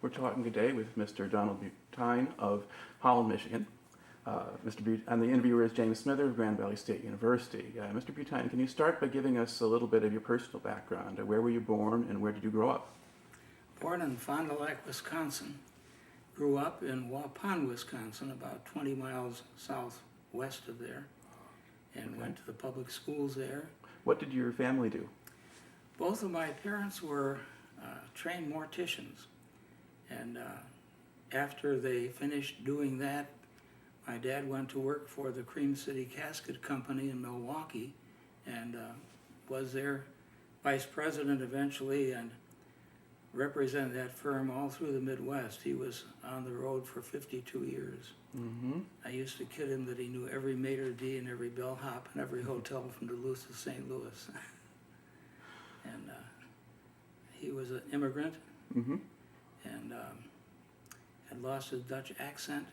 We're talking today with Mr. Donald Buteyn of Holland, Michigan. And the interviewer is James Smither of Grand Valley State University. Mr. Buteyn, can you start by giving us a little bit of your personal background? Where were you born and where did you grow up? Born in Fond du Lac, Wisconsin. Grew up in Waupun, Wisconsin, about 20 miles southwest of there, and went to the public schools there. What did your family do? Both of my parents were trained morticians, and after they finished doing that, my dad went to work for the Cream City Casket Company in Milwaukee, and was their vice president eventually, and represented that firm all through the Midwest. He was on the road for 52 years. Mm-hmm. I used to kid him that he knew every maitre d' and every bellhop and every hotel from Duluth to St. Louis. And he was an immigrant, Mm-hmm. and had lost his Dutch accent.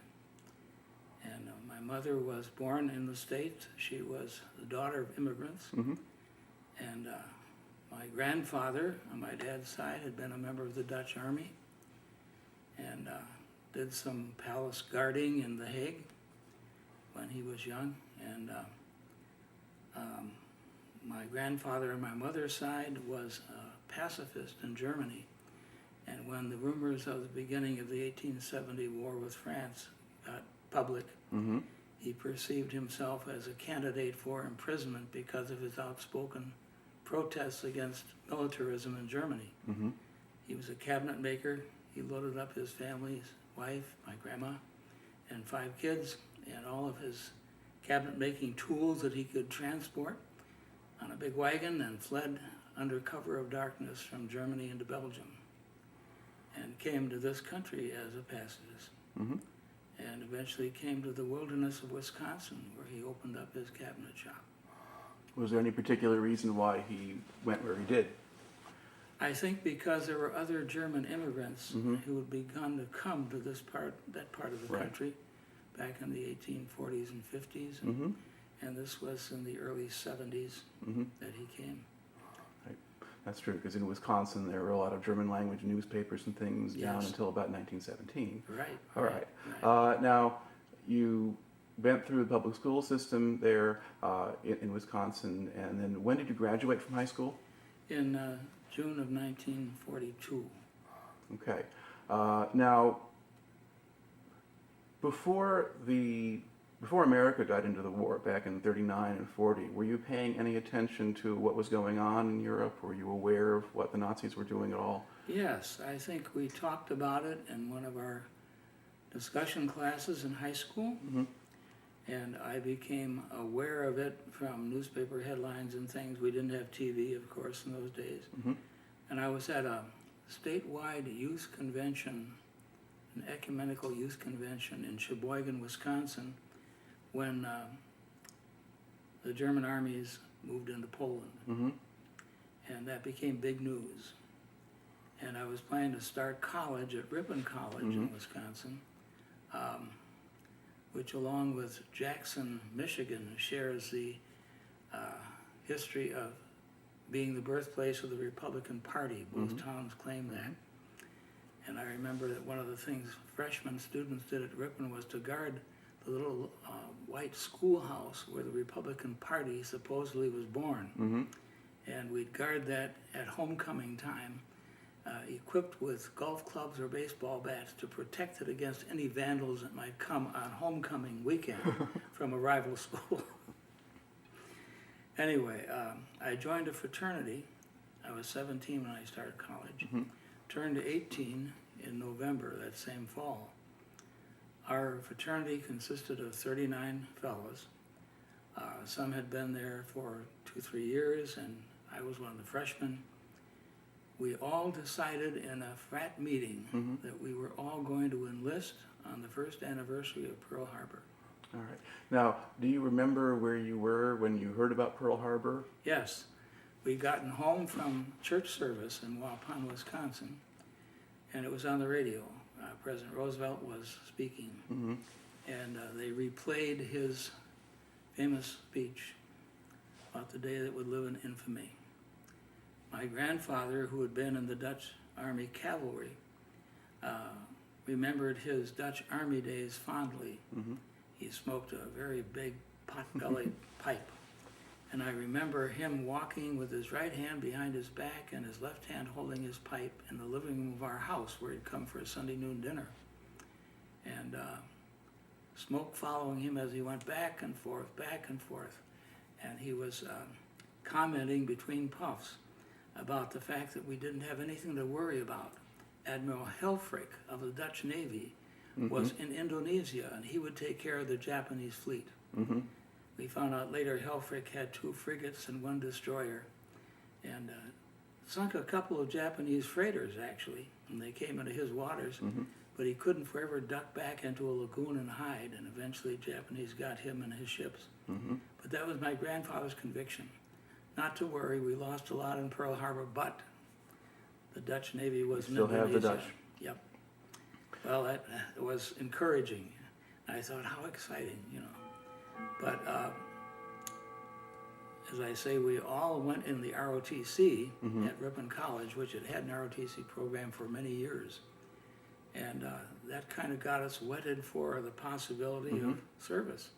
And my mother was born in the States. She was the daughter of immigrants. Mm-hmm. And my grandfather on my dad's side had been a member of the Dutch Army, and did some palace guarding in The Hague when he was young. And my grandfather on my mother's side was a pacifist in Germany. And when the rumors of the beginning of the 1870 war with France got public, Mm-hmm. he perceived himself as a candidate for imprisonment because of his outspoken protests against militarism in Germany. Mm-hmm. He was a cabinet maker. He loaded up his family's wife, my grandma, and 5 kids, and all of his cabinet making tools that he could transport on a big wagon, and fled under cover of darkness from Germany into Belgium, and came to this country as a pacifist. Mm-hmm. And eventually came to the wilderness of Wisconsin, where he opened up his cabinet shop. Was there any particular reason why he went where he did? I think because there were other German immigrants Mhm. who had begun to come to that part of the Right. country back in the 1840s and 50s, Mm-hmm. and this was in the early 70s Mm-hmm. that he came. That's true, because in Wisconsin there were a lot of German language newspapers and things down Yes. until about 1917. Right. All right. right. Now, you went through the public school system there in Wisconsin, and then when did you graduate from high school? In June of 1942. Okay. Now, before America got into the war back in 39 and 40, were you paying any attention to what was going on in Europe? Were you aware of what the Nazis were doing at all? Yes, I think we talked about it in one of our discussion classes in high school. Mm-hmm. And I became aware of it from newspaper headlines and things. We didn't have TV, of course, in those days. Mm-hmm. And I was at a statewide youth convention, an ecumenical youth convention in Sheboygan, Wisconsin, when the German armies moved into Poland. Mm-hmm. And that became big news. And I was planning to start college at Ripon College Mm-hmm. in Wisconsin, which along with Jackson, Michigan, shares the history of being the birthplace of the Republican Party. Both Mm-hmm. towns claim that. And I remember that one of the things freshman students did at Ripon was to guard the little white schoolhouse where the Republican Party supposedly was born. Mm-hmm. And we'd guard that at homecoming time, equipped with golf clubs or baseball bats to protect it against any vandals that might come on homecoming weekend from a rival school. Anyway, I joined a fraternity. I was 17 when I started college. Mm-hmm. Turned 18 in November that same fall. Our fraternity consisted of 39 fellows. Some had been there for 2-3 years, and I was one of the freshmen. We all decided in a frat meeting Mm-hmm. that we were all going to enlist on the first anniversary of Pearl Harbor. All right. Now, do you remember where you were when you heard about Pearl Harbor? Yes, we'd gotten home from church service in Waupun, Wisconsin, and it was on the radio. President Roosevelt was speaking, Mm-hmm. and they replayed his famous speech about the day that would live in infamy. My grandfather, who had been in the Dutch Army cavalry, remembered his Dutch Army days fondly. Mhm. He smoked a very big pot-bellied pipe. And I remember him walking with his right hand behind his back and his left hand holding his pipe in the living room of our house where he'd come for a Sunday noon dinner. And smoke following him as he went back and forth. And he was commenting between puffs about the fact that we didn't have anything to worry about. Admiral Helfrich of the Dutch Navy was in Indonesia, and he would take care of the Japanese fleet. Mm-hmm. We found out later Helfrich had 2 frigates and 1 destroyer, and sunk a couple of Japanese freighters, actually, and they came into his waters, but he couldn't forever duck back into a lagoon and hide, and eventually Japanese got him and his ships. But that was my grandfather's conviction. Not to worry, we lost a lot in Pearl Harbor, but the Dutch Navy was in Still have the Indonesia. Dutch. Yep. Well, that was encouraging. I thought, how exciting, you know. But as I say, we all went in the ROTC at Ripon College, which had an ROTC program for many years. And that kind of got us wetted for the possibility of service.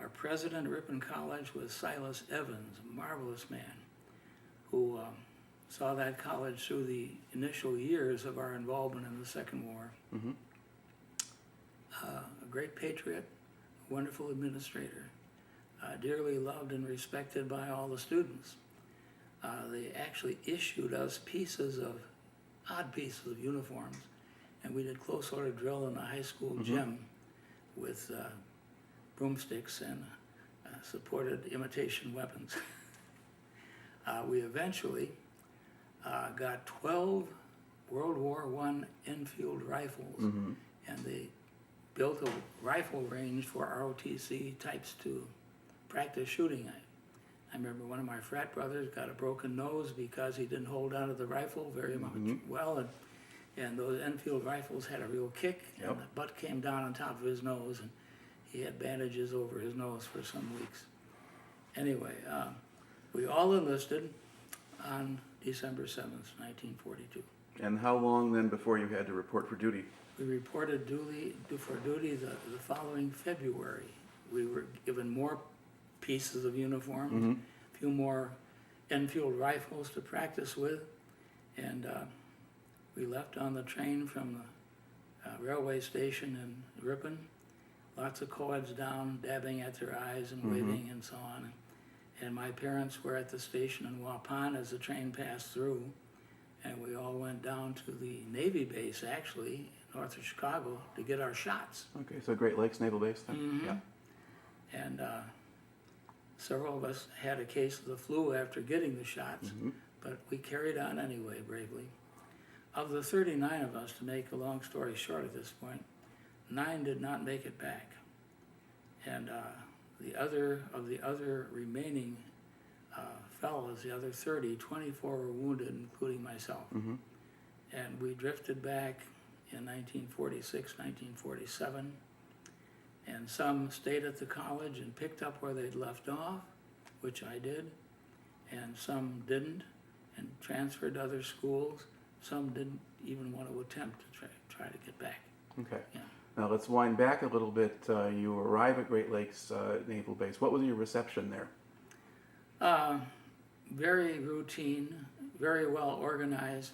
Our president at Ripon College was Silas Evans, a marvelous man, who saw that college through the initial years of our involvement in the Second War. A great patriot, a wonderful administrator, dearly loved and respected by all the students. They actually issued us odd pieces of uniforms, and we did close order drill in the high school gym with broomsticks and supported imitation weapons. We eventually got 12 World War I Enfield rifles, and they built a rifle range for ROTC types to practice shooting at. I remember one of my frat brothers got a broken nose because he didn't hold onto the rifle very much well, and those Enfield rifles had a real kick, and the butt came down on top of his nose, and he had bandages over his nose for some weeks. Anyway, we all enlisted on December 7th, 1942. And how long then before you had to report for duty? We reported for duty the following February. We were given more pieces of uniforms, a few more Enfield rifles to practice with, and we left on the train from the railway station in Ripon. Lots of co-eds down, dabbing at their eyes and waving and so on. And my parents were at the station in Waupun as the train passed through, and we all went down to the Navy base, actually, north of Chicago, to get our shots. Okay, so Great Lakes Naval Base then? Yeah. And several of us had a case of the flu after getting the shots, but we carried on anyway, bravely. Of the 39 of us, to make a long story short at this point, 9 did not make it back. And the other remaining fellows, the other 30, 24 were wounded, including myself. And we drifted back in 1946, 1947, and some stayed at the college and picked up where they'd left off, which I did, and some didn't, and transferred to other schools. Some didn't even want to attempt to try to get back. Okay. Yeah. Now let's wind back a little bit. You arrive at Great Lakes Naval Base. What was your reception there? Very routine, very well organized,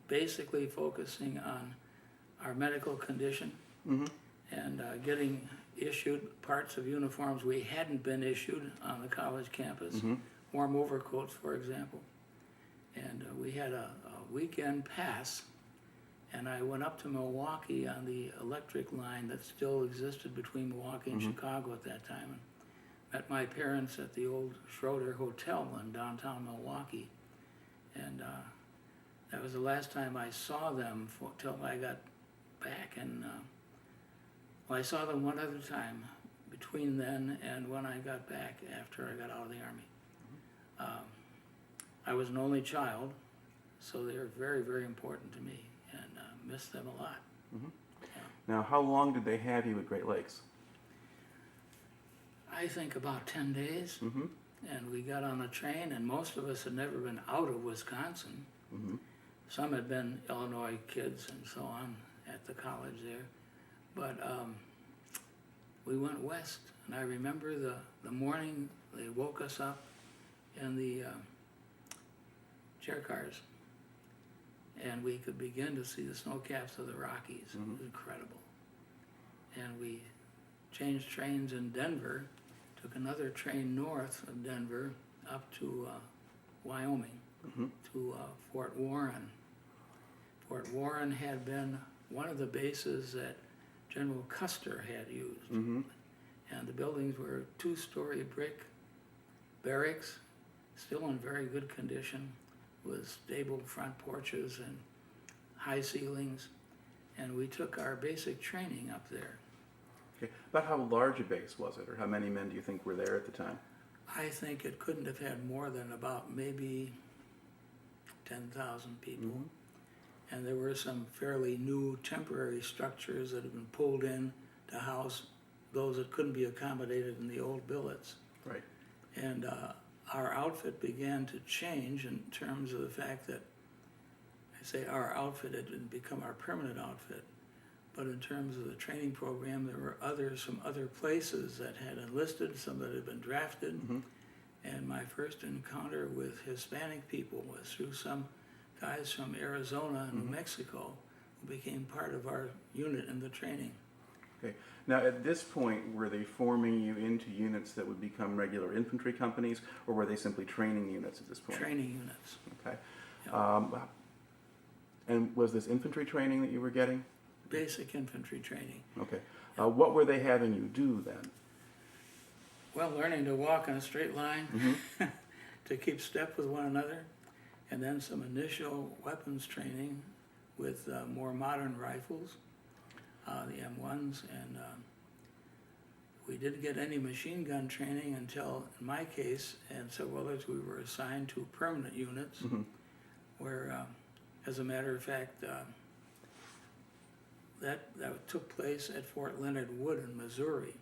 basically focusing on our medical condition and getting issued parts of uniforms we hadn't been issued on the college campus, warm overcoats, for example. And we had a weekend pass, and I went up to Milwaukee on the electric line that still existed between Milwaukee and Chicago at that time, and met my parents at the old Schroeder Hotel in downtown Milwaukee. And that was the last time I saw them till I got back. And well, I saw them one other time between then and when I got back after I got out of the Army. I was an only child, so they were very, very important to me, and missed them a lot. Now, how long did they have you at Great Lakes? I think about 10 days, and we got on a train, and most of us had never been out of Wisconsin. some had been Illinois kids and so on at the college there. But we went west, and I remember the morning they woke us up in the chair cars, and we could begin to see the snow caps of the Rockies. It was incredible. And we changed trains in Denver, took another train north of Denver up to Wyoming, to Fort Warren. Fort Warren had been one of the bases that General Custer had used. And the buildings were two-story brick barracks, still in very good condition, with stable front porches and high ceilings. And we took our basic training up there. Okay. About how large a base was it, or how many men do you think were there at the time? I think it couldn't have had more than about maybe 10,000 people. And there were some fairly new temporary structures that had been pulled in to house those that couldn't be accommodated in the old billets. Right. And our outfit began to change in terms of the fact that, I say our outfit, it didn't become our permanent outfit, but in terms of the training program, there were some other places that had enlisted, some that had been drafted. And my first encounter with Hispanic people was through some guys from Arizona and New Mexico who became part of our unit in the training. Okay. Now, at this point, were they forming you into units that would become regular infantry companies, or were they simply training units at this point? Training units. Okay. Yeah. And was this infantry training that you were getting? Basic infantry training. Okay. What were they having you do then? Well, learning to walk in a straight line, to keep step with one another, and then some initial weapons training with more modern rifles, the M1s, and we didn't get any machine gun training until, in my case, and several others, we were assigned to permanent units, where, as a matter of fact, that took place at Fort Leonard Wood in Missouri,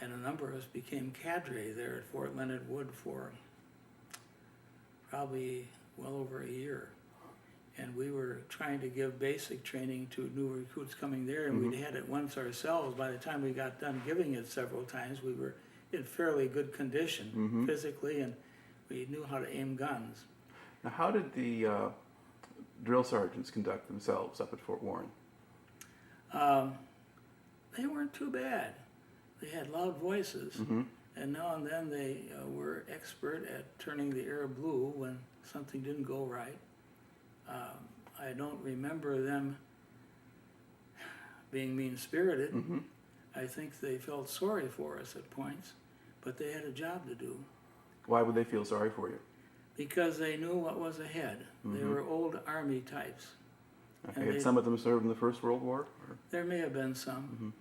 and a number of us became cadre there at Fort Leonard Wood for probably well over a year. And we were trying to give basic training to new recruits coming there, and we'd had it once ourselves. By the time we got done giving it several times, we were in fairly good condition physically, and we knew how to aim guns. Now, how did the drill sergeants conduct themselves up at Fort Warren? They weren't too bad. They had loud voices, and now and then they were expert at turning the air blue when something didn't go right. I don't remember them being mean-spirited. I think they felt sorry for us at points, but they had a job to do. Why would they feel sorry for you? Because they knew what was ahead. They were old Army types. Okay. Had some of them served in the First World War? Or? There may have been some.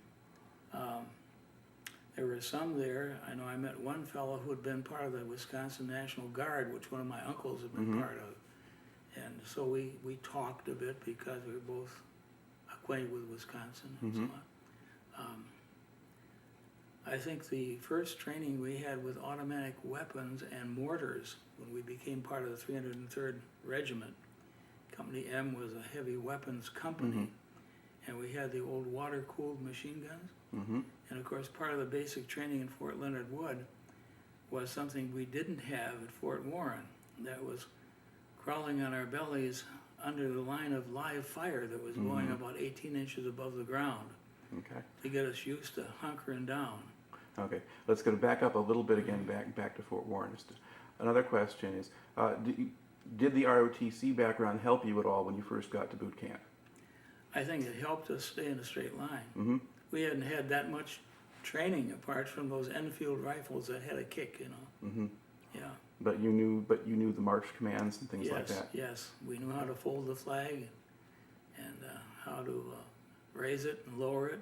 There were some there. I know I met one fellow who had been part of the Wisconsin National Guard, which one of my uncles had been part of. And so we talked a bit because we were both acquainted with Wisconsin and so on. I think the first training we had with automatic weapons and mortars when we became part of the 303rd Regiment. Company M was a heavy weapons company, and we had the old water-cooled machine guns. And of course, part of the basic training in Fort Leonard Wood was something we didn't have at Fort Warren. That was crawling on our bellies under the line of live fire that was going about 18 inches above the ground to get us used to hunkering down. Okay, let's go back up a little bit again, back to Fort Warren. Another question is, did the ROTC background help you at all when you first got to boot camp? I think it helped us stay in a straight line. We hadn't had that much training apart from those Enfield rifles that had a kick, you know. Yeah. But you knew the march commands and things like that. Yes, we knew how to fold the flag and how to raise it and lower it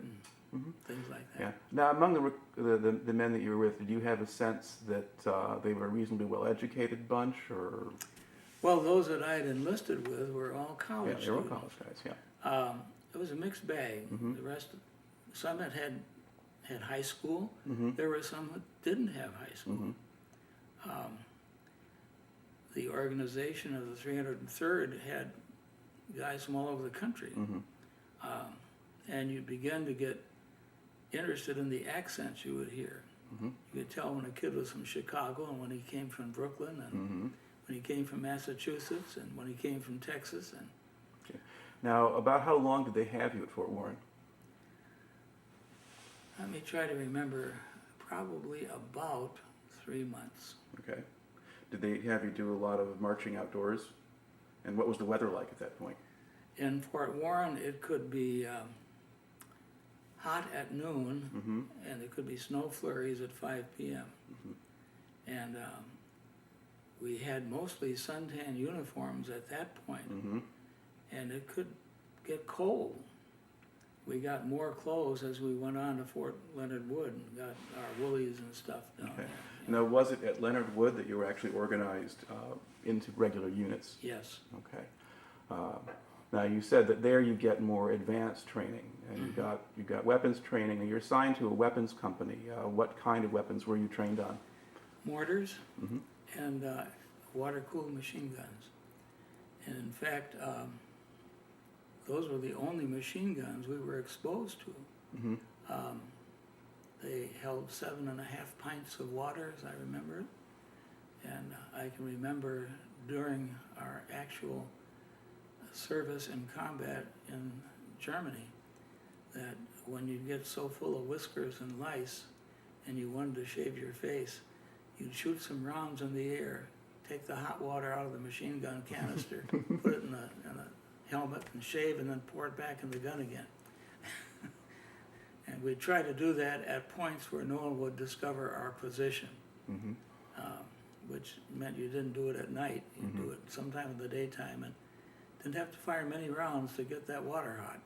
and things like that. Yeah. Now, among the men that you were with, did you have a sense that they were a reasonably well-educated bunch, or? Well, those that I had enlisted with were all college Yeah, they were all students. college guys. Yeah. It was a mixed bag. The rest, some that had high school. There were some that didn't have high school. The organization of the 303rd had guys from all over the country. Mm-hmm. And you begin to get interested in the accents you would hear. Mm-hmm. You could tell when a kid was from Chicago and when he came from Brooklyn and Mm-hmm. when he came from Massachusetts and when he came from Texas. And Okay. Now, about how long did they have you at Fort Warren? let me try to remember, probably about 3 months. Okay. Did they have you do a lot of marching outdoors? And what was the weather like at that point? In Fort Warren, it could be hot at noon, Mm-hmm. and there could be snow flurries at 5 p.m. Mm-hmm. And we had mostly suntan uniforms at that point, Mm-hmm. and it could get cold. We got more clothes as we went on to Fort Leonard Wood and got our woolies and stuff down Okay. there. Now, was it at Leonard Wood that you were actually organized into regular units? Yes. Okay. Now, you said that there you get more advanced training, and you got weapons training, and you're assigned to a weapons company. What kind of weapons were you trained on? Mortars Mm-hmm. and water-cooled machine guns. And in fact, those were the only machine guns we were exposed to. Mm-hmm. They held 7.5 pints of water, as I remember it. And I can remember during our actual service in combat in Germany that when you'd get so full of whiskers and lice and you wanted to shave your face, you'd shoot some rounds in the air, take the hot water out of the machine gun canister, put it in a helmet and shave, and then pour it back in the gun again. And we'd try to do that at points where no one would discover our position, Mm-hmm. which meant you didn't do it at night. You'd do it sometime in the daytime and didn't have to fire many rounds to get that water hot.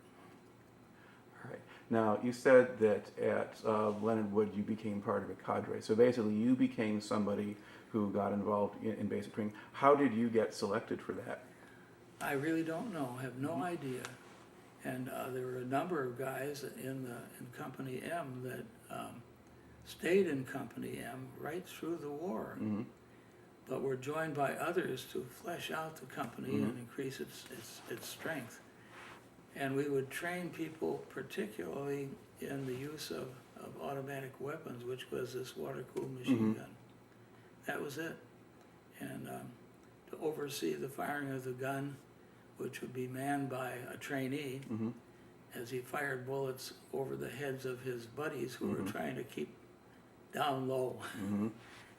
All right. Now, you said that at Leonard Wood you became part of a cadre. So basically, you became somebody who got involved in basic training. How did you get selected for that? I really don't know, have no idea. And there were a number of guys in Company M that stayed in Company M right through the war, Mm-hmm. but were joined by others to flesh out the company and increase its strength. And we would train people particularly in the use of automatic weapons, which was this water-cooled machine gun. That was it. And to oversee the firing of the gun, which would be manned by a trainee, Mm-hmm. as he fired bullets over the heads of his buddies who were trying to keep down low. Mm-hmm.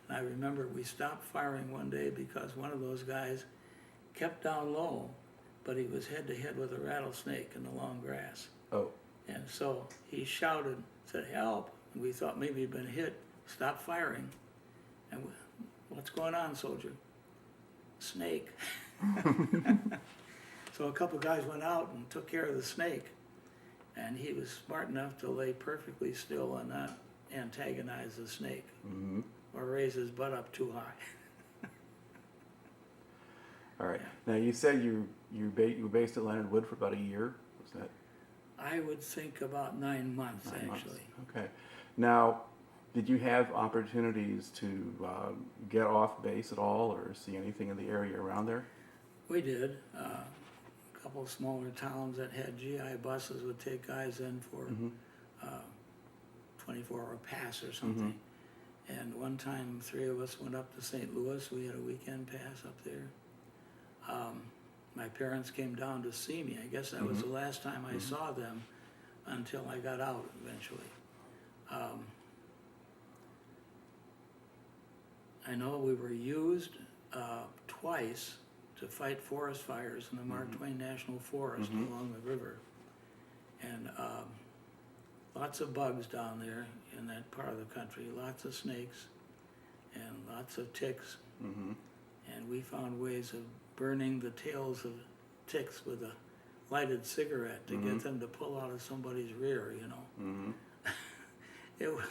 And I remember we stopped firing one day because one of those guys kept down low, but he was head to head with a rattlesnake in the long grass. Oh. And so he shouted, said, "Help!" And we thought maybe he'd been hit. Stopped firing. And "What's going on, soldier?" "Snake." So a couple guys went out and took care of the snake. And he was smart enough to lay perfectly still and not antagonize the snake Mm-hmm. or raise his butt up too high. All right. Now, you said you were based at Leonard Wood for about a year. Was that I would think about 9 months, 9 months? actually. Okay. Now, did you have opportunities to get off base at all or see anything in the area around there? We did. A couple of smaller towns that had GI buses would take guys in for 24-hour pass or something. And one time, 3 of us went up to St. Louis. We had a weekend pass up there. My parents came down to see me. I guess that was the last time I saw them until I got out eventually. I know we were used twice to fight forest fires in the Mark Twain National Forest along the river. And lots of bugs down there in that part of the country, lots of snakes and lots of ticks. Mm-hmm. And we found ways of burning the tails of ticks with a lighted cigarette to get them to pull out of somebody's rear, you know. Mm-hmm. It was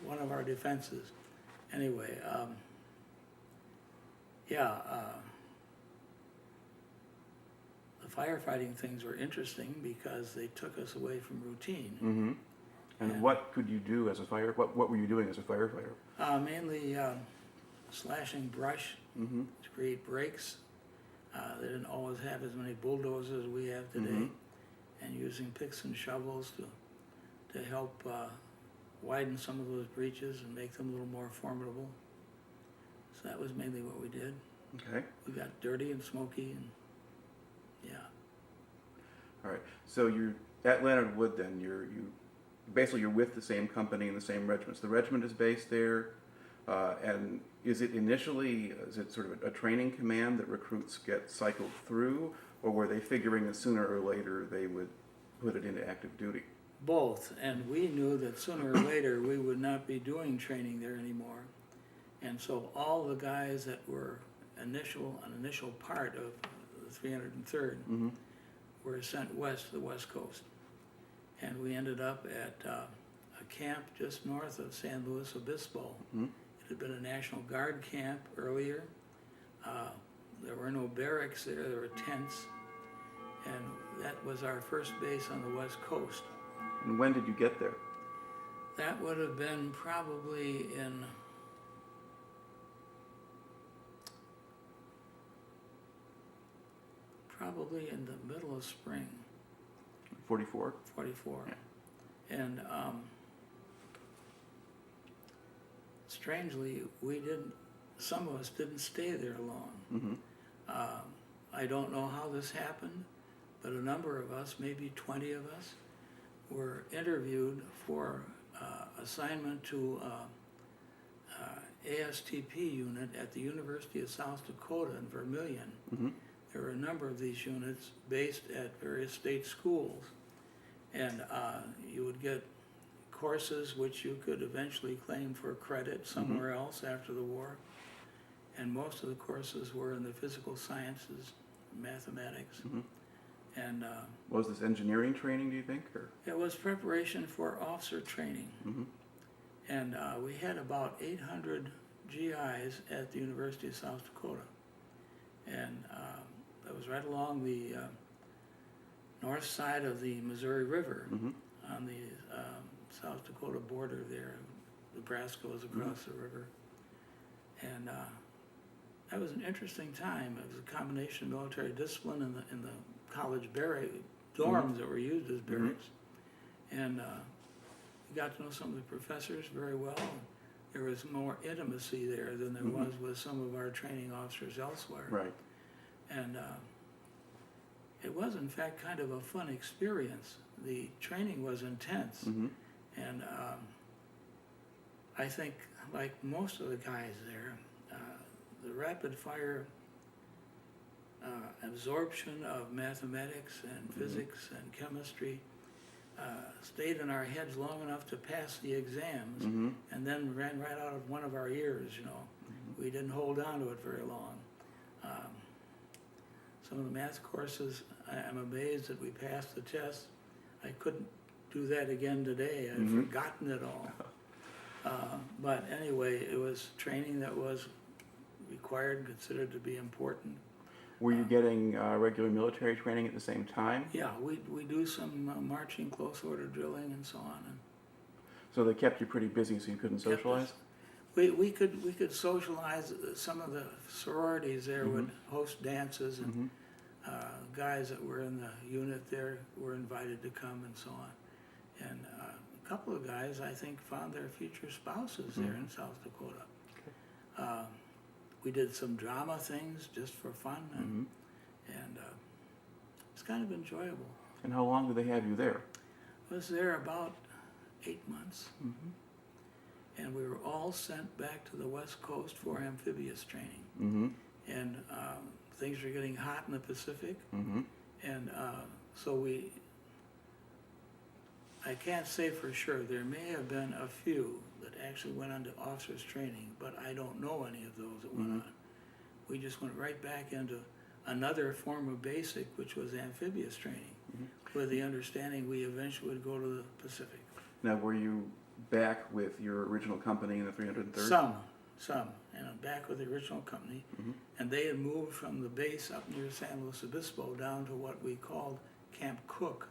one of our defenses. Anyway, the firefighting things were interesting because they took us away from routine. Mm-hmm. And what could you do as a what were you doing as a firefighter? Mainly slashing brush to create breaks, They didn't always have as many bulldozers as we have today, Mhm. and using picks and shovels to help widen some of those breaches and make them a little more formidable. So that was mainly what we did. Okay. We got dirty and smoky, and yeah. All right. So you're at Leonard Wood then. Basically you're with the same company and the same regiments. The regiment is based there, and is it sort of a training command that recruits get cycled through, or were they figuring that sooner or later they would put it into active duty? Both, and we knew that sooner or later we would not be doing training there anymore. And so all the guys that were an initial part of the 303rd Mm-hmm. were sent west to the West Coast. And we ended up at a camp just north of San Luis Obispo. Mm-hmm. It had been a National Guard camp earlier. There were no barracks there, there were tents. And that was our first base on the West Coast. And when did you get there? That would have been probably in the middle of spring, 44? 44. Yeah. And strangely, some of us didn't stay there long. Mm-hmm. I don't know how this happened, but a number of us, maybe 20 of us, were interviewed for assignment to ASTP unit at the University of South Dakota in Vermilion. Mm-hmm. There were a number of these units based at various state schools, and you would get courses which you could eventually claim for credit somewhere else after the war, and most of the courses were in the physical sciences, mathematics, Mm-hmm. and Was this engineering training, do you think? Or? it was preparation for officer training. Mm-hmm. And we had about 800 GIs at the University of South Dakota. And that was right along the north side of the Missouri River, Mm-hmm. on the South Dakota border there. Nebraska was across the river. And that was an interesting time. It was a combination of military discipline in the college barrack dorms that were used as barracks. And we got to know some of the professors very well. There was more intimacy there than there was with some of our training officers elsewhere. Right. And it was, in fact, kind of a fun experience. The training was intense. Mm-hmm. And I think, like most of the guys there, the rapid fire absorption of mathematics and physics and chemistry stayed in our heads long enough to pass the exams, and then ran right out of one of our ears, you know. We didn't hold on to it very long. Some of the math courses, I'm amazed that we passed the test. I couldn't do that again today. I've forgotten it all. But anyway, it was training that was required and considered to be important. Were you getting regular military training at the same time? Yeah, we do some marching, close order drilling, and so on. And So they kept you pretty busy, so you couldn't kept us- socialize? We could socialize. Some of the sororities there would host dances, and guys that were in the unit there were invited to come, and so on. And a couple of guys, I think, found their future spouses there in South Dakota. Okay. We did some drama things just for fun, and it's kind of enjoyable. And how long did they have you there? I was there about 8 months, and we were all sent back to the West Coast for amphibious training. Mm-hmm. And things were getting hot in the Pacific, Mm-hmm. and so I can't say for sure. There may have been a few that actually went on to officers training, but I don't know any of those that went on. We just went right back into another form of basic, which was amphibious training, with the understanding we eventually would go to the Pacific. Now, were you back with your original company in the 303rd? Some, and I'm back with the original company, and they had moved from the base up near San Luis Obispo down to what we called Camp Cook,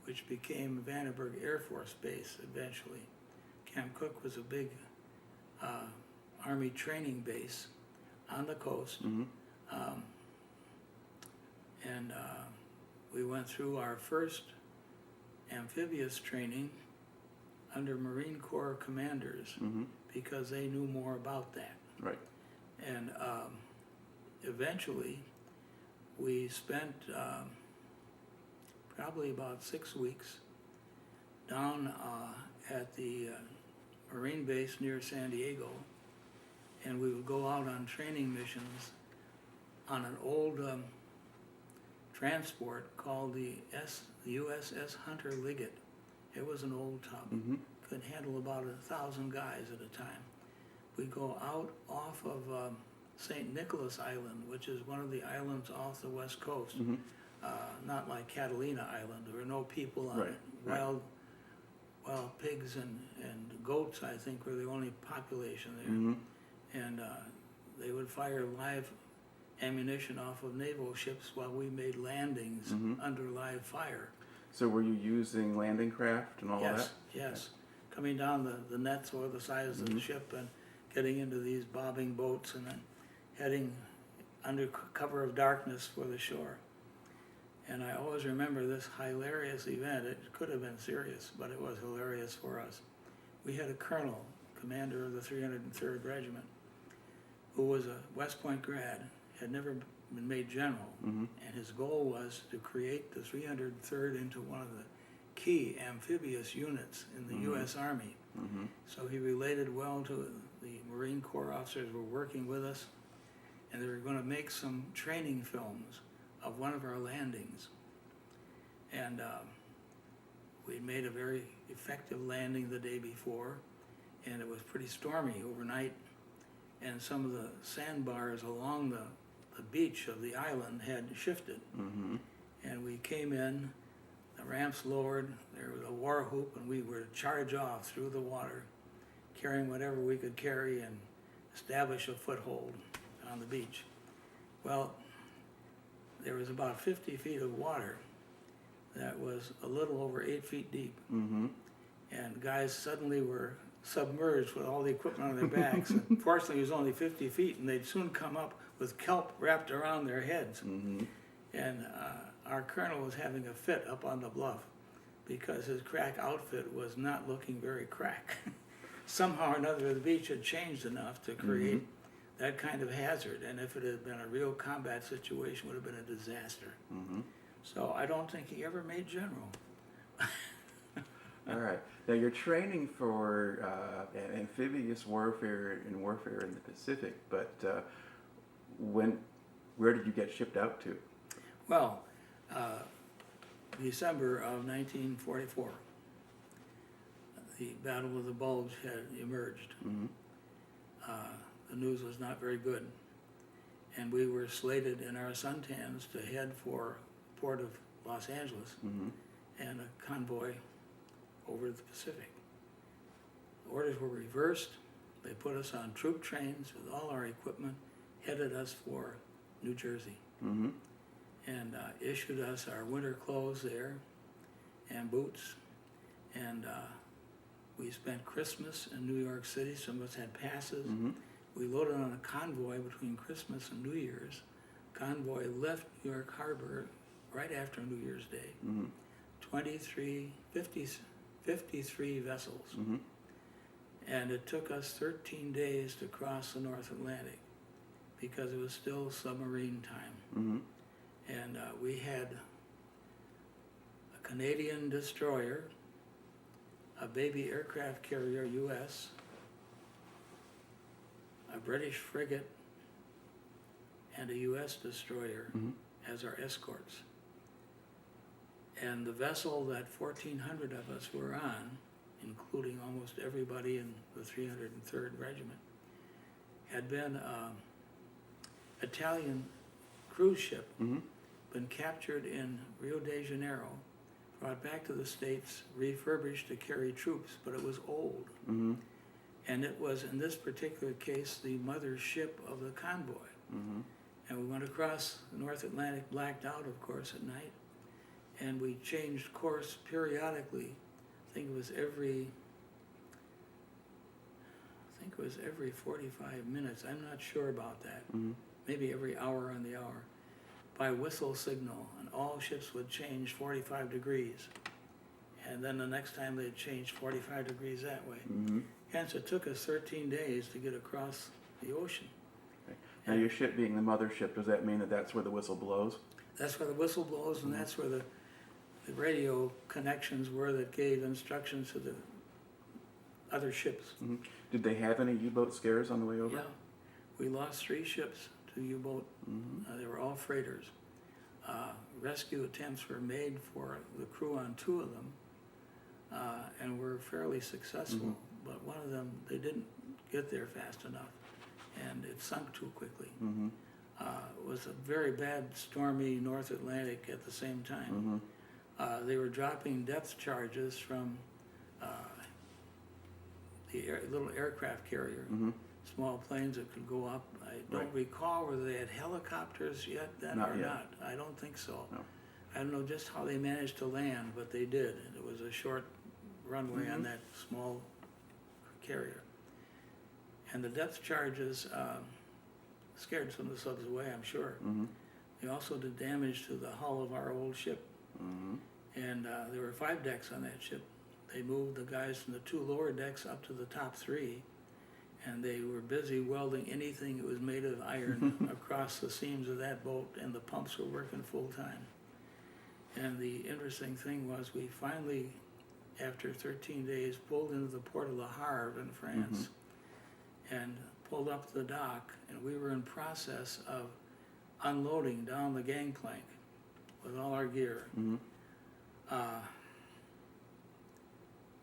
which became Vandenberg Air Force Base eventually. Camp Cook was a big Army training base on the coast. And we went through our first amphibious training under Marine Corps commanders because they knew more about that. Right. And eventually we spent probably about 6 weeks down at the Marine base near San Diego, and we would go out on training missions on an old transport called the USS Hunter Liggett. It was an old tub. Could handle about 1,000 guys at a time. We go out off of St. Nicholas Island, which is one of the islands off the west coast. Not like Catalina Island. There were no people on Right, it. right. Wild pigs and goats, I think, were the only population there. And they would fire live ammunition off of naval ships while we made landings under live fire. So were you using landing craft and all of that? Yes. Coming down the nets or the sides of the ship and getting into these bobbing boats and then heading under cover of darkness for the shore. And I always remember this hilarious event. It could have been serious, but it was hilarious for us. We had a colonel, commander of the 303rd Regiment, who was a West Point grad, had never been made general, and his goal was to create the 303rd into one of the key amphibious units in the U.S. Army. So he related well to the Marine Corps officers who were working with us, and they were going to make some training films of one of our landings. And we made a very effective landing the day before, and it was pretty stormy overnight, and some of the sandbars along the beach of the island had shifted. And we came in, the ramps lowered, there was a war whoop, and we were to charge off through the water, carrying whatever we could carry and establish a foothold on the beach. Well, there was about 50 feet of water that was a little over 8 feet deep. And guys suddenly were submerged with all the equipment on their backs. And fortunately, it was only 50 feet, and they'd soon come up with kelp wrapped around their heads. And our colonel was having a fit up on the bluff because his crack outfit was not looking very crack. Somehow or another, the beach had changed enough to create that kind of hazard, and if it had been a real combat situation, it would have been a disaster. So I don't think he ever made general. All right. Now you're training for amphibious warfare and warfare in the Pacific, but where did you get shipped out to? Well, December of 1944, the Battle of the Bulge had emerged. The news was not very good, and we were slated in our suntans to head for the port of Los Angeles and a convoy over the Pacific. The orders were reversed. They put us on troop trains with all our equipment, headed us for New Jersey, and issued us our winter clothes there and boots. And we spent Christmas in New York City. Some of us had passes. We loaded on a convoy between Christmas and New Year's. Convoy left New York Harbor right after New Year's Day. 53 vessels. And it took us 13 days to cross the North Atlantic because it was still submarine time. And we had a Canadian destroyer, a baby aircraft carrier, U.S., a British frigate, and a U.S. destroyer as our escorts. And the vessel that 1,400 of us were on, including almost everybody in the 303rd Regiment, had been an Italian cruise ship, been captured in Rio de Janeiro, brought back to the States, refurbished to carry troops, but it was old. And it was, in this particular case, the mother ship of the convoy. And we went across the North Atlantic, blacked out, of course, at night. And we changed course periodically. I think it was every 45 minutes. I'm not sure about that. Maybe every hour on the hour. by whistle signal, and all ships would change 45 degrees. And then the next time they'd change 45 degrees that way. Mm-hmm. Hence, it took us 13 days to get across the ocean. Okay. Now, your ship being the mothership, does that mean that that's where the whistle blows? That's where the whistle blows, and that's where the radio connections were that gave instructions to the other ships. Mm-hmm. Did they have any U-boat scares on the way over? Yeah, we lost 3 ships to U-boat. Mm-hmm. They were all freighters. Rescue attempts were made for the crew on 2 of them, and were fairly successful. But one of them, they didn't get there fast enough, and it sunk too quickly. Mm-hmm. It was a very bad, stormy North Atlantic at the same time. They were dropping depth charges from the little aircraft carrier, small planes that could go up. I don't recall whether they had helicopters yet then Not or yet. not. I don't think so. No. I don't know just how they managed to land, but they did. It was a short runway on that small carrier. And the depth charges scared some of the subs away, I'm sure. They also did damage to the hull of our old ship. And there were 5 decks on that ship. They moved the guys from the 2 lower decks up to the top 3, and they were busy welding anything that was made of iron across the seams of that boat, and the pumps were working full time. And the interesting thing was we finally, after 13 days, pulled into the port of Le Havre in France and pulled up to the dock, and we were in process of unloading down the gangplank with all our gear.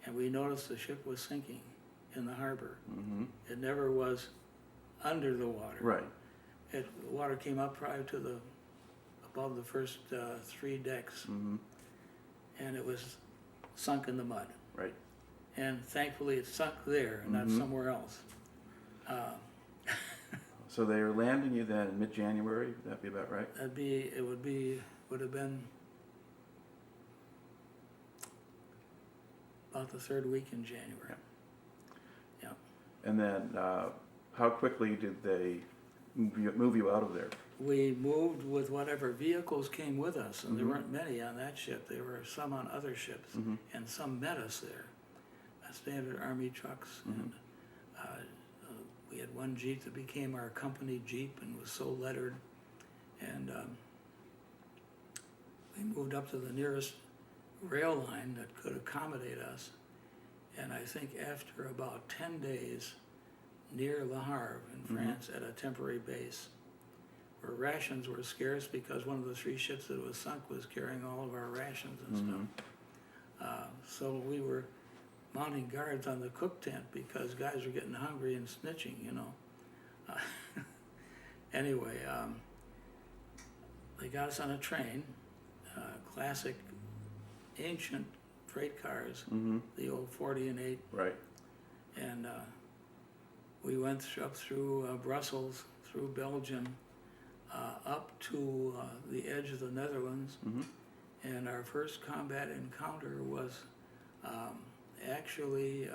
And we noticed the ship was sinking in the harbor. It never was under the water. Right. The water came up probably to above the first 3 decks, and it was sunk in the mud. Right. And thankfully it sunk there, not somewhere else. So they were landing you then in mid-January. Would that be about right? Would have been about the 3rd week in January. Yeah. And then how quickly did they move you out of there? We moved with whatever vehicles came with us, and there weren't many on that ship. There were some on other ships, and some met us there. Standard Army trucks, and we had one Jeep that became our company Jeep and was so lettered. And we moved up to the nearest rail line that could accommodate us. And I think after about 10 days near Le Havre in France at a temporary base, where rations were scarce because one of the 3 ships that was sunk was carrying all of our rations and stuff. So we were mounting guards on the cook tent because guys were getting hungry and snitching, you know. Anyway, they got us on a train, classic ancient freight cars, the old 40 and 8. Right. And we went up through Brussels, through Belgium, up to the edge of the Netherlands. And our first combat encounter was actually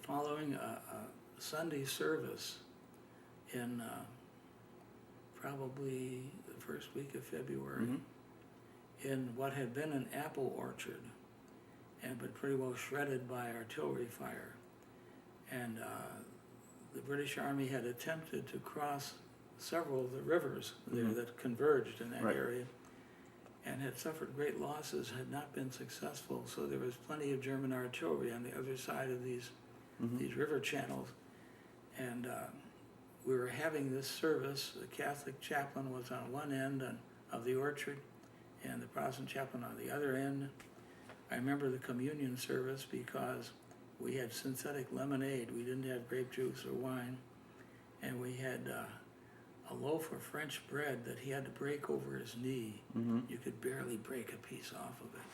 following a Sunday service in probably the first week of February in what had been an apple orchard, and but pretty well shredded by artillery fire. And the British Army had attempted to cross several of the rivers there that converged in that area, and had suffered great losses, had not been successful. So there was plenty of German artillery on the other side of these river channels. And we were having this service. The Catholic chaplain was on one end of the orchard, and the Protestant chaplain on the other end. I remember the communion service because we had synthetic lemonade. We didn't have grape juice or wine. And we had a loaf of French bread that he had to break over his knee. You could barely break a piece off of it.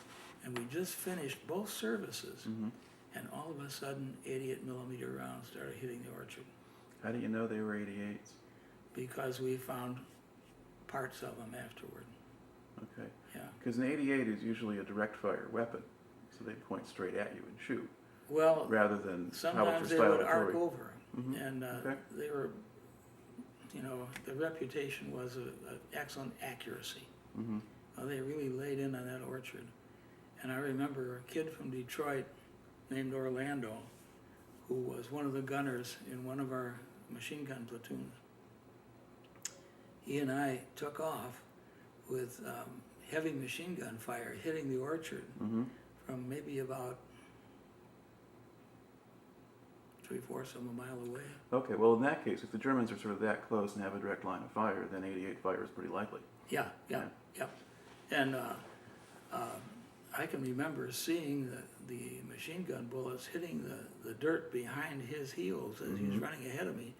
And we just finished both services, and all of a sudden 88 millimeter rounds started hitting the orchard. How do you know they were 88s? Because we found parts of them afterward. Okay. Yeah. Because an 88 is usually a direct fire weapon, so they point straight at you and shoot, Well, rather than sometimes they howitzer-style would arc artillery. over, and Okay. they were you know, the reputation was an excellent accuracy. Mm-hmm. They really laid in on that orchard. And I remember a kid from Detroit named Orlando, who was one of the gunners in one of our machine gun platoons. He and I took off with heavy machine gun fire hitting the orchard Mm-hmm. from maybe about 3/4 of a mile away. Okay, well, in that case, if the Germans are sort of that close and have a direct line of fire, then 88 fire is pretty likely. Yeah. And I can remember seeing the machine gun bullets hitting the dirt behind his heels as he was Mhm. running ahead of me.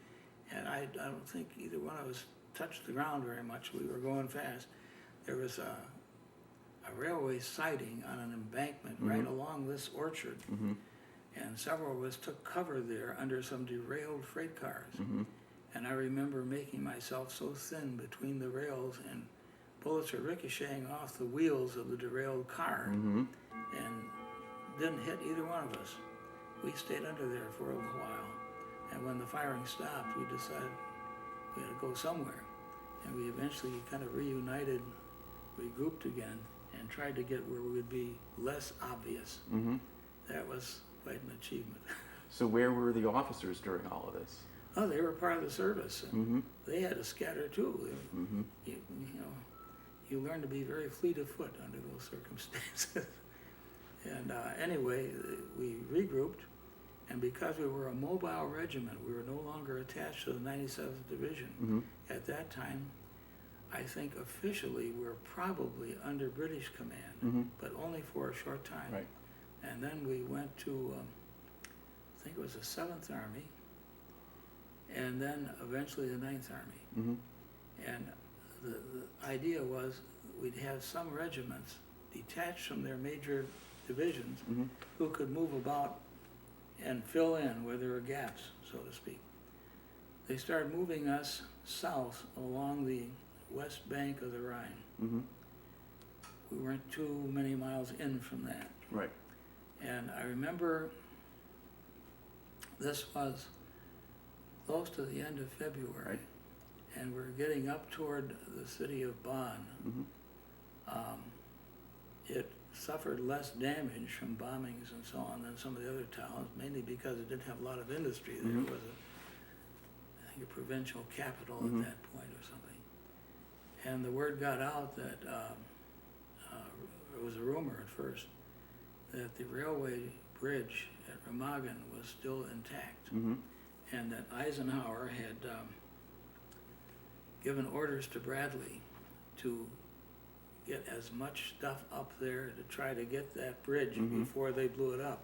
And I don't think either one of us touched the ground very much. We were going fast. There was a railway siding on an embankment right along this orchard. Mm-hmm. And several of us took cover there under some derailed freight cars. Mm-hmm. And I remember making myself so thin between the rails, and bullets were ricocheting off the wheels of the derailed car Mm-hmm. and didn't hit either one of us. We stayed under there for a little while. And when the firing stopped, we decided we had to go somewhere. And we eventually kind of reunited, regrouped again, and tried to get where we would be less obvious. Mm-hmm. That was quite an achievement. So where were the officers during all of this? Oh, they were part of the service, and Mm-hmm. they had to scatter too. Mm-hmm. You know, you learn to be very fleet of foot under those circumstances. And anyway, we regrouped, and because we were a mobile regiment, we were no longer attached to the 97th Division. Mm-hmm. At that time, I think officially we were probably under British command, Mm-hmm. but only for a short time. Right. And then we went to, I think it was the 7th Army, and then eventually the 9th Army. Mm-hmm. And the idea was we'd have some regiments detached from their major divisions Mm-hmm. who could move about and fill in where there were gaps, so to speak. They started moving us south along the west bank of the Rhine. Mm-hmm. We weren't too many miles in from that. Right. And I remember this was close to the end of February, Right. and we're getting up toward the city of Bonn. Mm-hmm. It suffered less damage from bombings and so on than some of the other towns, mainly because it didn't have a lot of industry there. Mhm. It was, I think, a provincial capital Mhm. at that point or something. And the word got out that, it was a rumor at first, that the railway bridge at Remagen was still intact, Mm-hmm. and that Eisenhower had given orders to Bradley to get as much stuff up there to try to get that bridge Mhm. before they blew it up.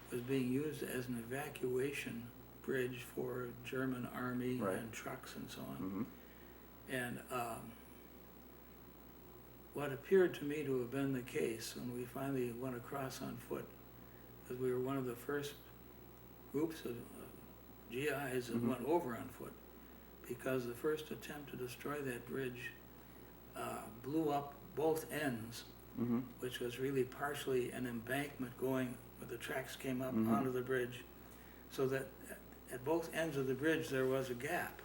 It was being used as an evacuation bridge for German army Right. and trucks and so on. Mm-hmm. And what appeared to me to have been the case when we finally went across on foot, because we were one of the first groups of GIs that Mhm. went over on foot, because the first attempt to destroy that bridge blew up both ends, Mm-hmm. which was really partially an embankment going where the tracks came up Mhm. onto the bridge, so that at both ends of the bridge there was a gap.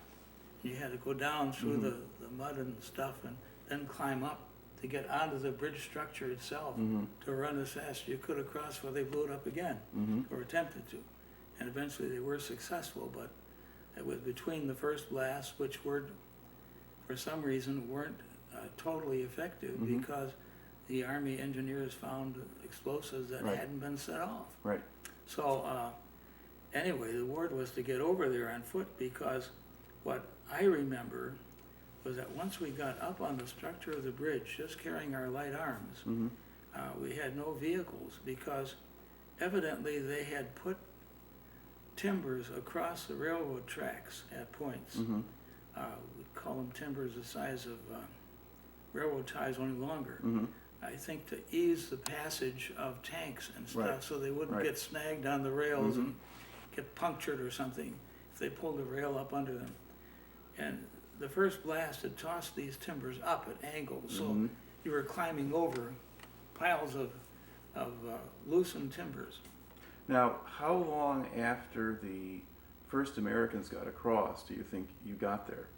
You had to go down through Mhm. the mud and stuff and then climb up to get onto the bridge structure itself, Mm-hmm. to run as fast as you could across before they blew it up again, Mm-hmm. or attempted to. And eventually they were successful, but it was between the first blasts, which were, for some reason, weren't totally effective, Mhm. because the Army engineers found explosives that Right. hadn't been set off. Right. So anyway, the word was to get over there on foot, because what I remember was that once we got up on the structure of the bridge, just carrying our light arms, Mm-hmm. we had no vehicles, because evidently they had put timbers across the railroad tracks at points. Mm-hmm. We'd call them timbers the size of railroad ties, only longer. Mm-hmm. I think to ease the passage of tanks and stuff, Right. so they wouldn't Right. get snagged on the rails Mhm. and get punctured or something if they pulled the rail up under them. And the first blast had tossed these timbers up at angles, so Mhm. you were climbing over piles of loosened timbers. Now, how long after the first Americans got across do you think you got there?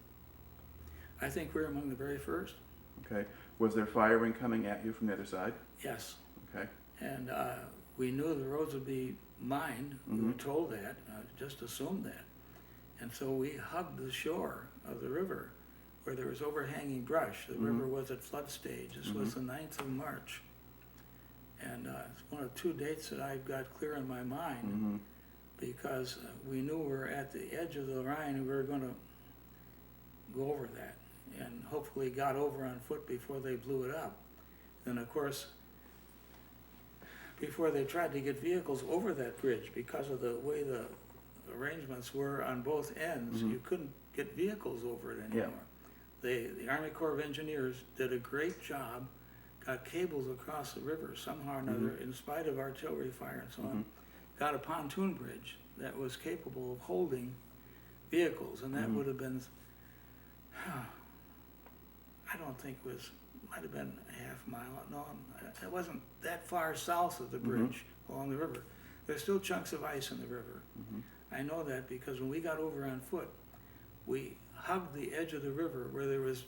I think we were among the very first. Okay. Was there firing coming at you from the other side? Yes. Okay. And we knew the roads would be mined. We were Mhm. told that, just assumed that. And so we hugged the shore of the river where there was overhanging brush. The Mhm. river was at flood stage. This was the 9th of March. And it's one of 2 dates that I've got clear in my mind Mhm. because we knew we were at the edge of the Rhine and we were going to go over that and hopefully got over on foot before they blew it up. And of course, before they tried to get vehicles over that bridge, because of the way the arrangements were on both ends, Mhm. you couldn't get vehicles over it anymore. The Army Corps of Engineers did a great job, got cables across the river somehow or another, in spite of artillery fire and so on, got a pontoon bridge that was capable of holding vehicles, and that would have been, I don't think it was, might have been a half mile, no, it wasn't that far south of the bridge along the river. There's still chunks of ice in the river. I know that because when we got over on foot, we hugged the edge of the river where there was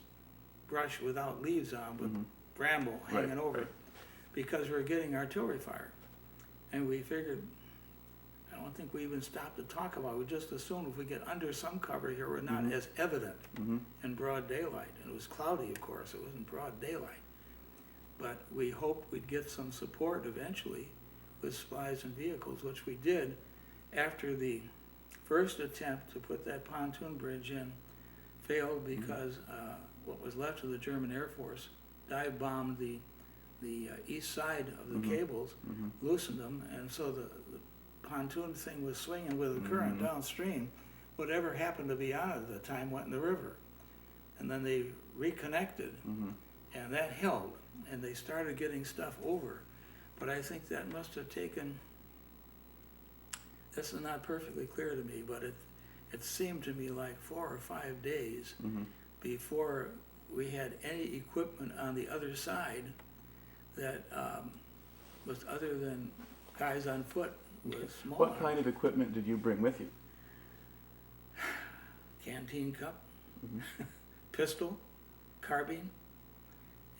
brush without leaves on, but bramble hanging over it, because we were getting artillery fire. And we figured, I don't think we even stopped to talk about it. We just assumed if we get under some cover here, we're not as evident in broad daylight. And it was cloudy, of course, it wasn't broad daylight. But we hoped we'd get some support eventually with supplies and vehicles, which we did after the first attempt to put that pontoon bridge in failed because what was left of the German Air Force dive bombed the east side of the cables, loosened them, and so the pontoon thing was swinging with the current downstream. Whatever happened to be on it at the time went in the river. And then they reconnected, and that held, and they started getting stuff over. But I think that must have taken, this is not perfectly clear to me, but it seemed to me like 4 or 5 days before we had any equipment on the other side that was other than guys on foot with small What kind of equipment did you bring with you? canteen cup, pistol, carbine,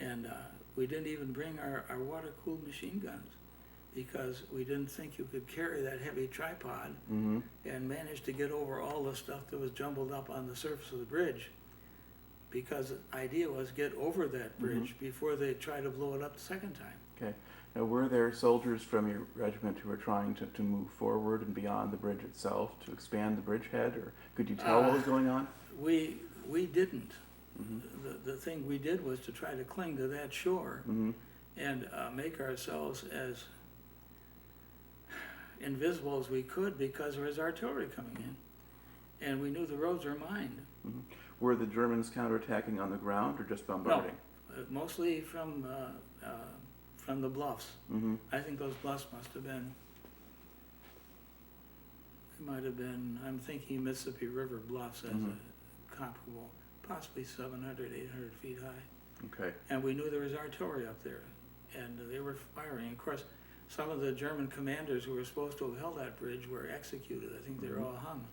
and we didn't even bring our water-cooled machine guns because we didn't think you could carry that heavy tripod and managed to get over all the stuff that was jumbled up on the surface of the bridge, because the idea was get over that bridge before they try to blow it up the second time. Okay. Now, were there soldiers from your regiment who were trying to move forward and beyond the bridge itself to expand the bridgehead, or could you tell what was going on? We didn't. The thing we did was to try to cling to that shore and make ourselves as invisible as we could because there was artillery coming in. And we knew the roads were mined. Were the Germans counterattacking on the ground or just bombarding? No, mostly from the bluffs. I think those bluffs must have been, it might have been, I'm thinking Mississippi River bluffs as a comparable, possibly 700, 800 feet high. Okay. And we knew there was artillery up there, and they were firing. Of course, some of the German commanders who were supposed to have held that bridge were executed. I think they were all hung.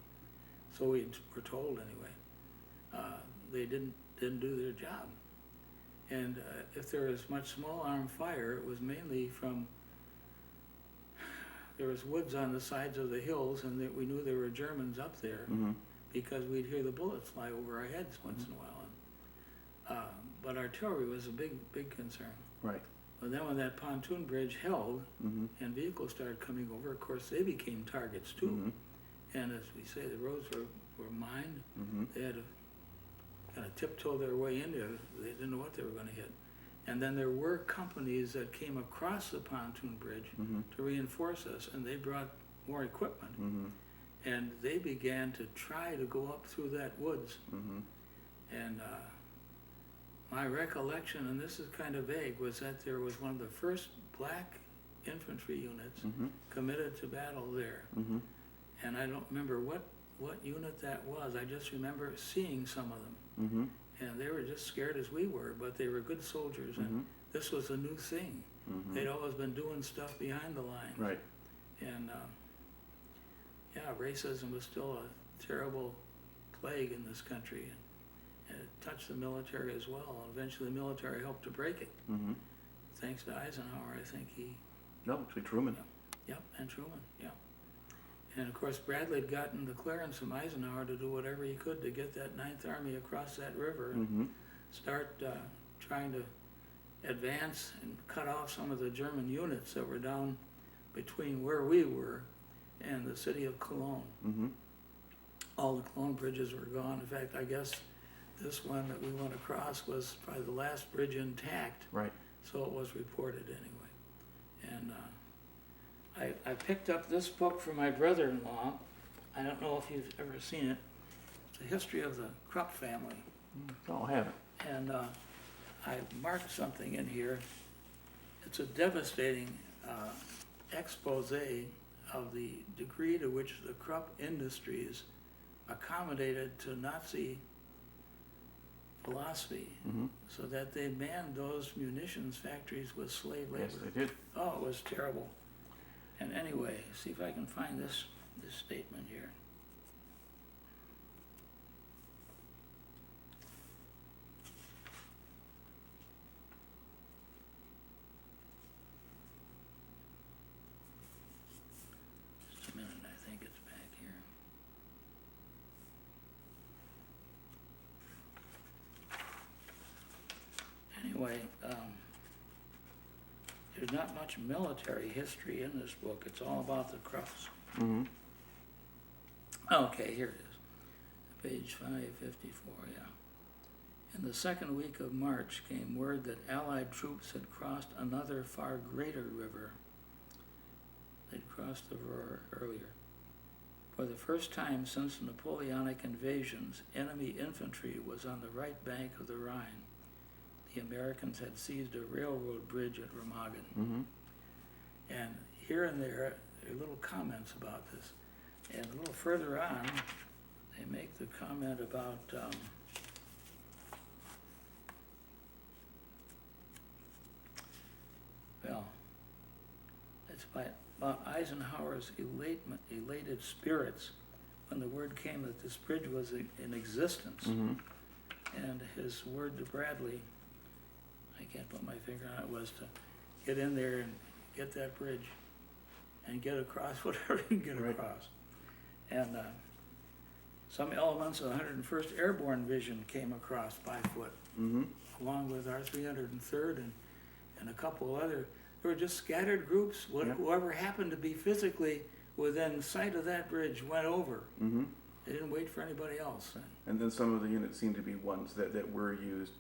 So we were told anyway. They didn't do their job. And if there was much small arm fire, it was mainly from, there was woods on the sides of the hills, and we knew there were Germans up there because we'd hear the bullets fly over our heads once in a while. But artillery was a big concern. Right. But then when that pontoon bridge held and vehicles started coming over, of course they became targets too. And as we say, the roads were mined. They had to kind of tiptoe their way into it. They didn't know what they were going to hit. And then there were companies that came across the pontoon bridge to reinforce us, and they brought more equipment. And they began to try to go up through that woods. And my recollection, and this is kind of vague, was that there was one of the first black infantry units committed to battle there. And I don't remember what unit that was. I just remember seeing some of them. And they were just scared as we were, but they were good soldiers, and this was a new thing. They'd always been doing stuff behind the lines. Right. And yeah, racism was still a terrible plague in this country. and it touched the military as well. And eventually the military helped to break it. Mm-hmm. Thanks to Eisenhower, I think he, No, actually Truman. yep, and Truman, yeah. And of course, Bradley had gotten the clearance from Eisenhower to do whatever he could to get that Ninth Army across that river and Mm-hmm. start trying to advance and cut off some of the German units that were down between where we were and the city of Cologne. Mm-hmm. All the Cologne bridges were gone. In fact, I guess this one that we went across was probably the last bridge intact, Right. so it was reported anyway. And I picked up this book from my brother-in-law. I don't know if you've ever seen it. It's a history of the Krupp family. No, I haven't. And I marked something in here. It's a devastating expose of the degree to which the Krupp Industries accommodated to Nazi philosophy, Mm-hmm. so that they manned those munitions factories with slave labor. Yes, they did. Oh, it was terrible. And anyway, see if I can find this statement here. Just a minute, I think it's back here. Anyway, there's not much military history in this book. It's all about the Krupps. Mm-hmm. Okay, here it is. Page 554, yeah. In the second week of March came word that Allied troops had crossed another far greater river. They'd crossed the Ruhr earlier. For the first time since the Napoleonic invasions, enemy infantry was on the right bank of the Rhine. The Americans had seized a railroad bridge at Remagen. Mm-hmm. And here and there are little comments about this. And a little further on, they make the comment about well, it's about Eisenhower's elated spirits when the word came that this bridge was in existence. Mm-hmm. And his word to Bradley, I can't put my finger on it, was to get in there and get that bridge and get across whatever you can get Right. across. And some elements of the 101st Airborne Division came across by foot, Mm-hmm. along with our 303rd and a couple other. There were just scattered groups. Yeah. Whoever happened to be physically within sight of that bridge went over. Mm-hmm. They didn't wait for anybody else. And then some of the units seem to be ones that were used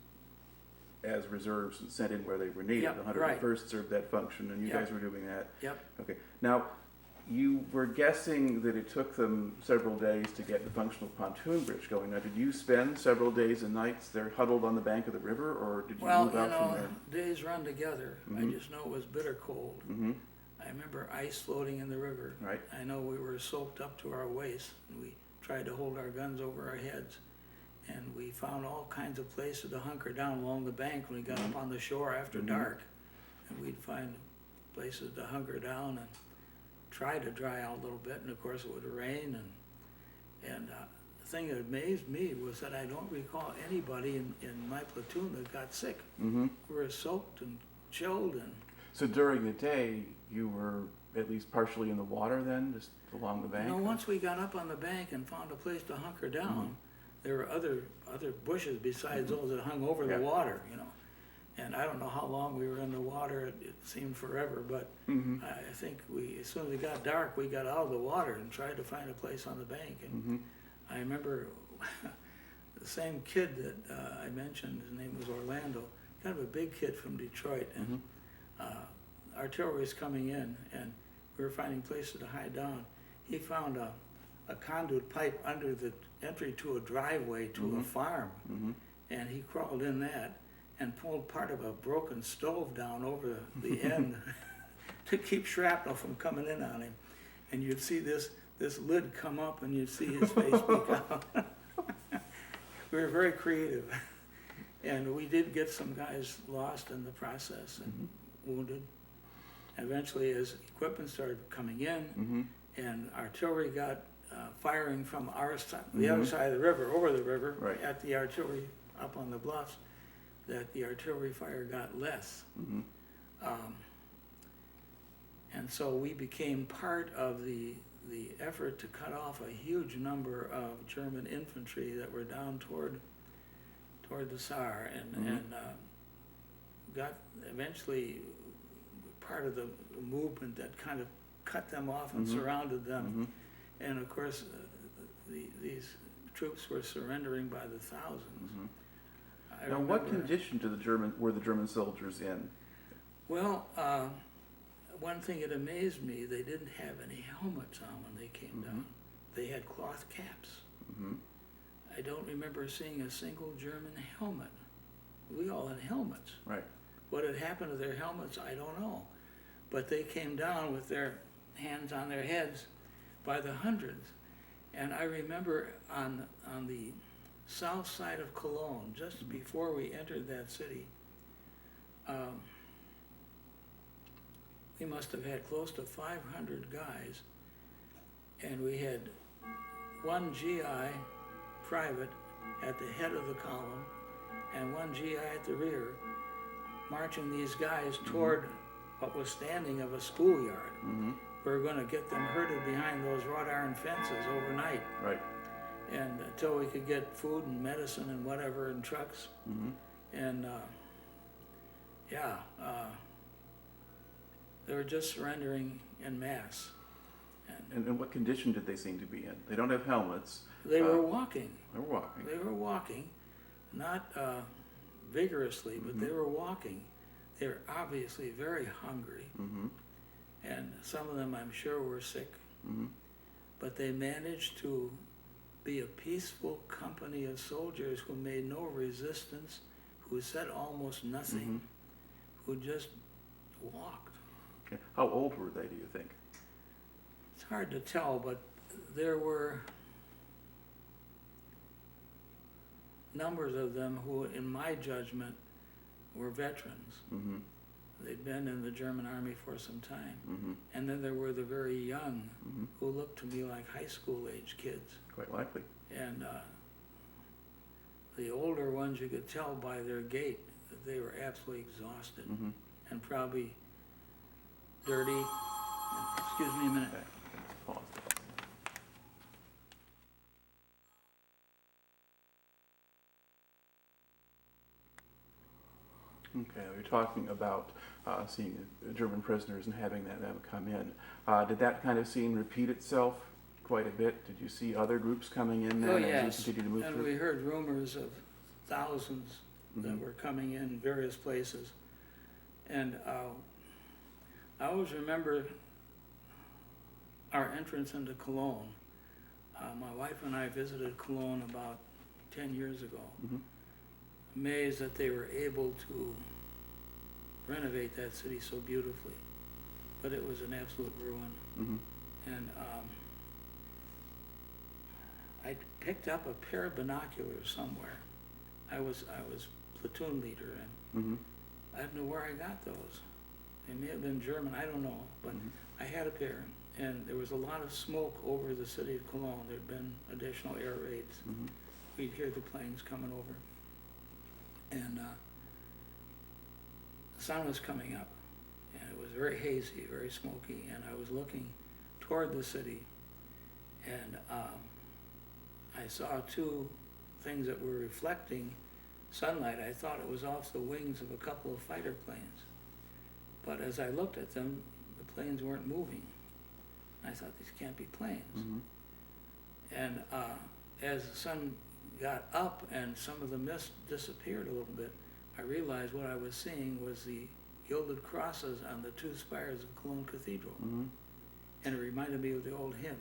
as reserves and sent in where they were needed. Yep, The 101st served that function, and you Yep. guys were doing that. Yep. Okay. Now, you were guessing that it took them several days to get the functional pontoon bridge going. Now, did you spend several days and nights there huddled on the bank of the river, or did you Well, move you out from know, there? days run together. I Mhm. just know it was bitter cold. Mm-hmm. I remember ice floating in the river. Right. I know we were soaked up to our waists, and we tried to hold our guns over our heads. And we found all kinds of places to hunker down along the bank when we got up on the shore after Mhm. dark. And we'd find places to hunker down and try to dry out a little bit, and of course it would rain. And the thing that amazed me was that I don't recall anybody in my platoon that got sick. Mm-hmm. We were soaked and chilled, and So during the day, you were at least partially in the water then, just along the bank? you know, once we got up on the bank and found a place to hunker down, there were other bushes besides those that hung over Yeah. the water, you know. And I don't know how long we were in the water. It seemed forever, but Mm-hmm. I think as soon as it got dark, we got out of the water and tried to find a place on the bank. And Mm-hmm. I remember the same kid that I mentioned, his name was Orlando, kind of a big kid from Detroit, and artillery was coming in, and we were finding places to hide down. He found a conduit pipe under the entry to a driveway to a farm, Mm-hmm. and he crawled in that and pulled part of a broken stove down over the end to keep shrapnel from coming in on him. And you'd see this lid come up, and you'd see his face peek out. We were very creative, and we did get some guys lost in the process and wounded. Eventually, as equipment started coming in, Mm-hmm. and artillery got firing from our side, the other side of the river, over the river, Right. at the artillery up on the bluffs, that the artillery fire got less. And so we became part of the effort to cut off a huge number of German infantry that were down toward the Saar, and got eventually part of the movement that kind of cut them off and surrounded them. And of course, these troops were surrendering by the thousands. I Now, what remember- condition were the German soldiers in? Well, one thing that amazed me, they didn't have any helmets on when they came down. They had cloth caps. I don't remember seeing a single German helmet. We all had helmets. Right. What had happened to their helmets, I don't know. But they came down with their hands on their heads by the hundreds. And I remember on the south side of Cologne, just before we entered that city, we must have had close to 500 guys, and we had one GI private at the head of the column and one GI at the rear, marching these guys toward what was standing of a schoolyard. We were going to get them herded behind those wrought iron fences overnight, Right. and until we could get food and medicine and whatever in trucks. And they were just surrendering en masse. And in what condition did they seem to be in? They don't have helmets. They were walking. They're walking. They were walking, not vigorously, but they were walking. They were obviously very hungry, and some of them, I'm sure, were sick. But they managed to be a peaceful company of soldiers who made no resistance, who said almost nothing, who just walked. Okay. How old were they, do you think? It's hard to tell, but there were numbers of them who, in my judgment, were veterans. They'd been in the German army for some time. And then there were the very young who looked to me like high school age kids. Quite likely. And the older ones, you could tell by their gait that they were absolutely exhausted and probably dirty. Excuse me a minute. Okay. Pause. Okay, we're talking about seeing German prisoners and having them come in. Did that kind of scene repeat itself quite a bit? Did you see other groups coming in then Oh, as yes. you continued to move And through? we heard rumors of thousands that were coming in various places. And I always remember our entrance into Cologne. My wife and I visited Cologne about 10 years ago. Amazed that they were able to renovate that city so beautifully. But it was an absolute ruin. And I picked up a pair of binoculars somewhere. I was platoon leader, and I don't know where I got those. They may have been German, I don't know, but I had a pair, and there was a lot of smoke over the city of Cologne. There'd been additional air raids. We'd hear the planes coming over, and the sun was coming up, and it was very hazy, very smoky, and I was looking toward the city, and I saw two things that were reflecting sunlight. I thought it was off the wings of a couple of fighter planes. But as I looked at them, the planes weren't moving. I thought, these can't be planes. And as the sun got up and some of the mist disappeared a little bit, I realized what I was seeing was the gilded crosses on the two spires of Cologne Cathedral. And it reminded me of the old hymn,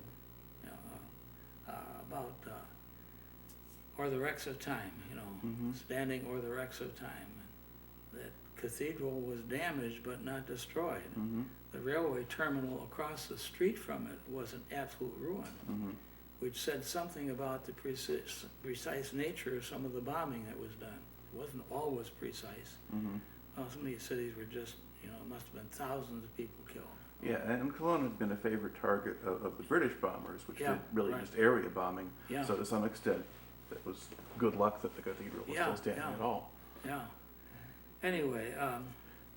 you know, about o'er the wrecks of time, you know, standing o'er the wrecks of time. That cathedral was damaged but not destroyed. The railway terminal across the street from it was an absolute ruin, which said something about the precise nature of some of the bombing that was done. It wasn't always precise. Well, some of these cities were just, you know, it must have been thousands of people killed. Yeah, and Cologne had been a favorite target of the British bombers, which Yeah, did really right. just area bombing. Yeah. So to some extent, that was good luck that the cathedral was Yeah, still standing yeah. at all. Yeah. Anyway,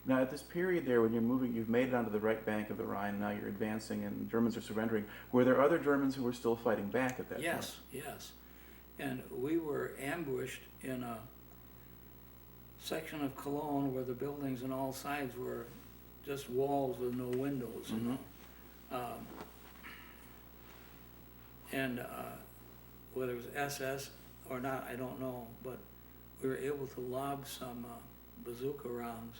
Now, at this period there, when you're moving, you've made it onto the right bank of the Rhine, now you're advancing and Germans are surrendering. Were there other Germans who were still fighting back at that point? yes, yes. And we were ambushed in a section of Cologne where the buildings on all sides were just walls with no windows, you know. And whether it was SS or not, I don't know, but we were able to lob some bazooka rounds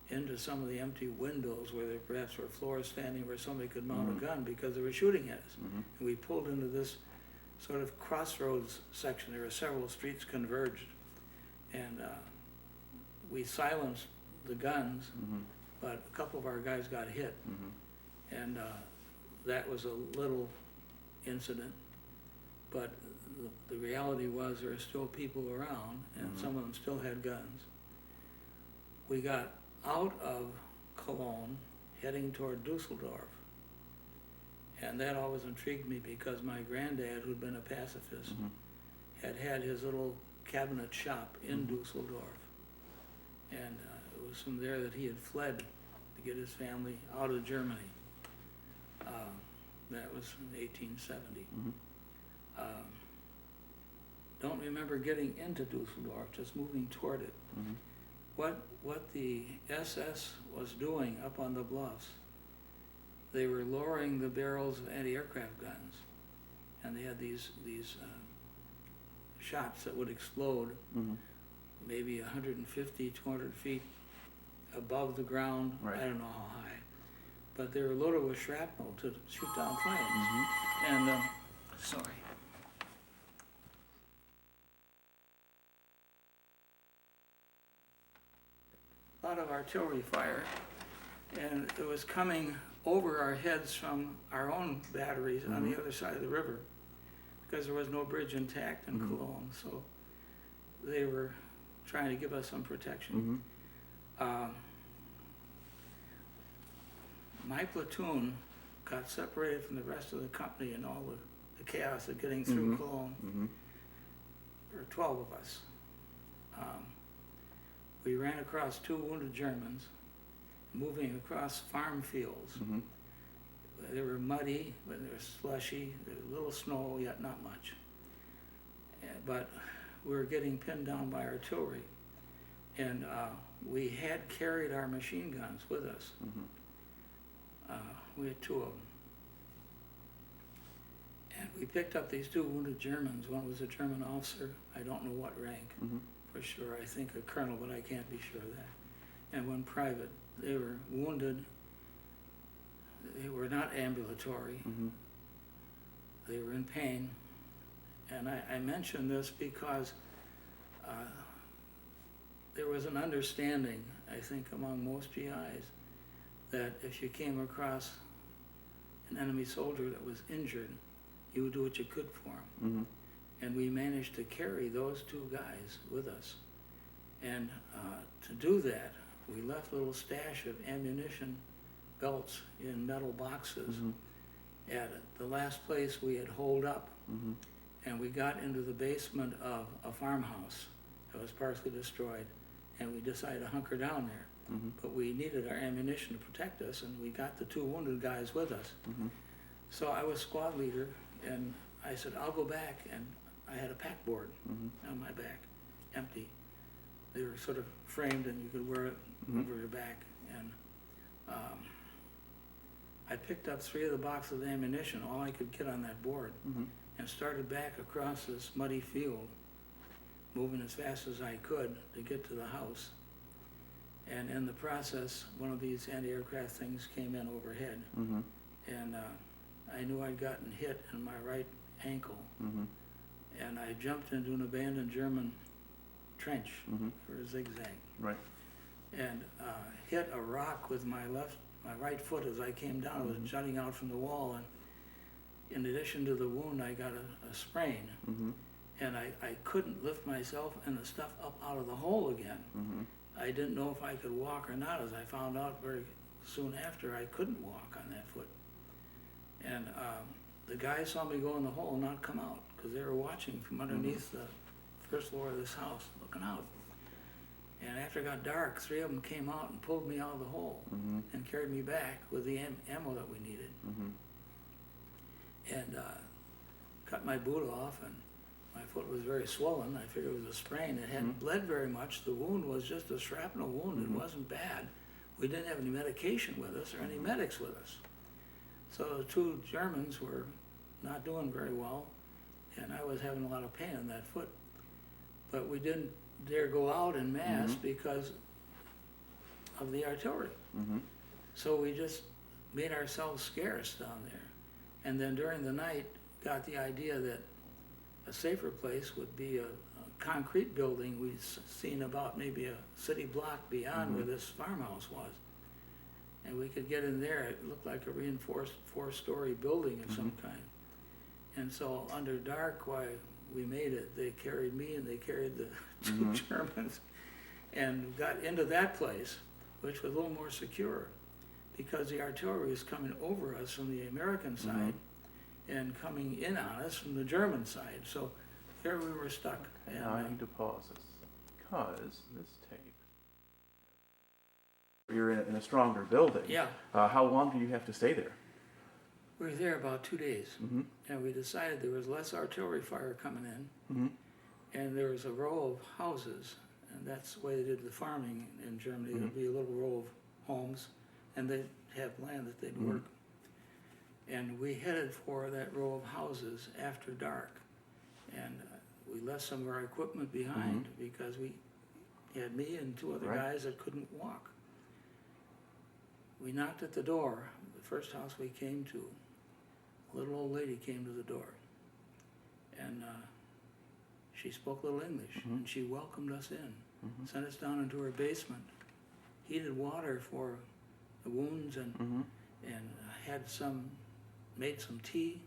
into some of the empty windows where there perhaps were floors standing where somebody could mount a gun because they were shooting at us. And we pulled into this sort of crossroads section. There were several streets converged, and we silenced the guns, but a couple of our guys got hit, and that was a little incident. But the reality was there were still people around, and some of them still had guns. We got out of Cologne, heading toward Dusseldorf. And that always intrigued me because my granddad, who'd been a pacifist, had had his little cabinet shop in Dusseldorf. And it was from there that he had fled to get his family out of Germany. That was in 1870. Don't remember getting into Dusseldorf, just moving toward it. What the SS was doing up on the bluffs, they were lowering the barrels of anti-aircraft guns, and they had these shots that would explode maybe 150, 200 feet above the ground. Right. I don't know how high, but they were loaded with shrapnel to shoot down planes. And sorry. A lot of artillery fire, and it was coming over our heads from our own batteries on the other side of the river, because there was no bridge intact in Cologne, so they were trying to give us some protection. My platoon got separated from the rest of the company in all the chaos of getting through Cologne. There were 12 of us. We ran across 2 wounded Germans, moving across farm fields. They were muddy, but they were slushy, there was a little snow, yet not much. But we were getting pinned down by artillery. And we had carried our machine guns with us. We had 2 of them. And we picked up these 2 wounded Germans. One was a German officer, I don't know what rank. For sure, I think a colonel, but I can't be sure of that. And one private. They were wounded. They were not ambulatory. They were in pain. And I mention this because there was an understanding, I think, among most GIs that if you came across an enemy soldier that was injured, you would do what you could for him. And we managed to carry those 2 guys with us. And to do that, we left a little stash of ammunition belts in metal boxes at the last place we had holed up. And we got into the basement of a farmhouse that was partially destroyed, and we decided to hunker down there. But we needed our ammunition to protect us, and we got the 2 wounded guys with us. So I was squad leader, and I said, I'll go back, and I had a pack board on my back, empty. They were sort of framed and you could wear it over your back. And I picked up 3 of the boxes of ammunition, all I could get on that board, and started back across this muddy field, moving as fast as I could to get to the house. And in the process, one of these anti-aircraft things came in overhead. And I knew I'd gotten hit in my right ankle. And I jumped into an abandoned German trench for a zigzag. Right. And hit a rock with my right foot as I came down. It was jutting out from the wall, and in addition to the wound, I got a sprain. And I couldn't lift myself and the stuff up out of the hole again. I didn't know if I could walk or not, as I found out very soon after I couldn't walk on that foot. And the guys saw me go in the hole and not come out because they were watching from underneath the first floor of this house, looking out. And after it got dark, 3 of them came out and pulled me out of the hole and carried me back with the ammo that we needed. And cut my boot off, and my foot was very swollen. I figured it was a sprain. It hadn't bled very much. The wound was just a shrapnel wound. It wasn't bad. We didn't have any medication with us or any medics with us. So the 2 Germans were not doing very well, and I was having a lot of pain in that foot. But we didn't dare go out en masse because of the artillery. So we just made ourselves scarce down there. And then during the night, got the idea that a safer place would be a concrete building we'd seen about maybe a city block beyond where this farmhouse was. And we could get in there. It looked like a reinforced 4-story building of some kind. And so under dark, while we made it, they carried me and they carried the 2 Germans and got into that place, which was a little more secure because the artillery was coming over us from the American side and coming in on us from the German side. So there we were stuck. And And, now I need to pause this because this tape. You're in a stronger building. yeah, How long do you have to stay there? we were there about 2 days, and we decided there was less artillery fire coming in, and there was a row of houses, and that's the way they did the farming in Germany. There'd be a little row of homes, and they'd have land that they'd work. And we headed for that row of houses after dark, and we left some of our equipment behind because we had me and 2 other guys that couldn't walk. We knocked at the door. The first house we came to, a little old lady came to the door, and she spoke a little English, and she welcomed us in, sent us down into her basement, heated water for the wounds, and had made some tea,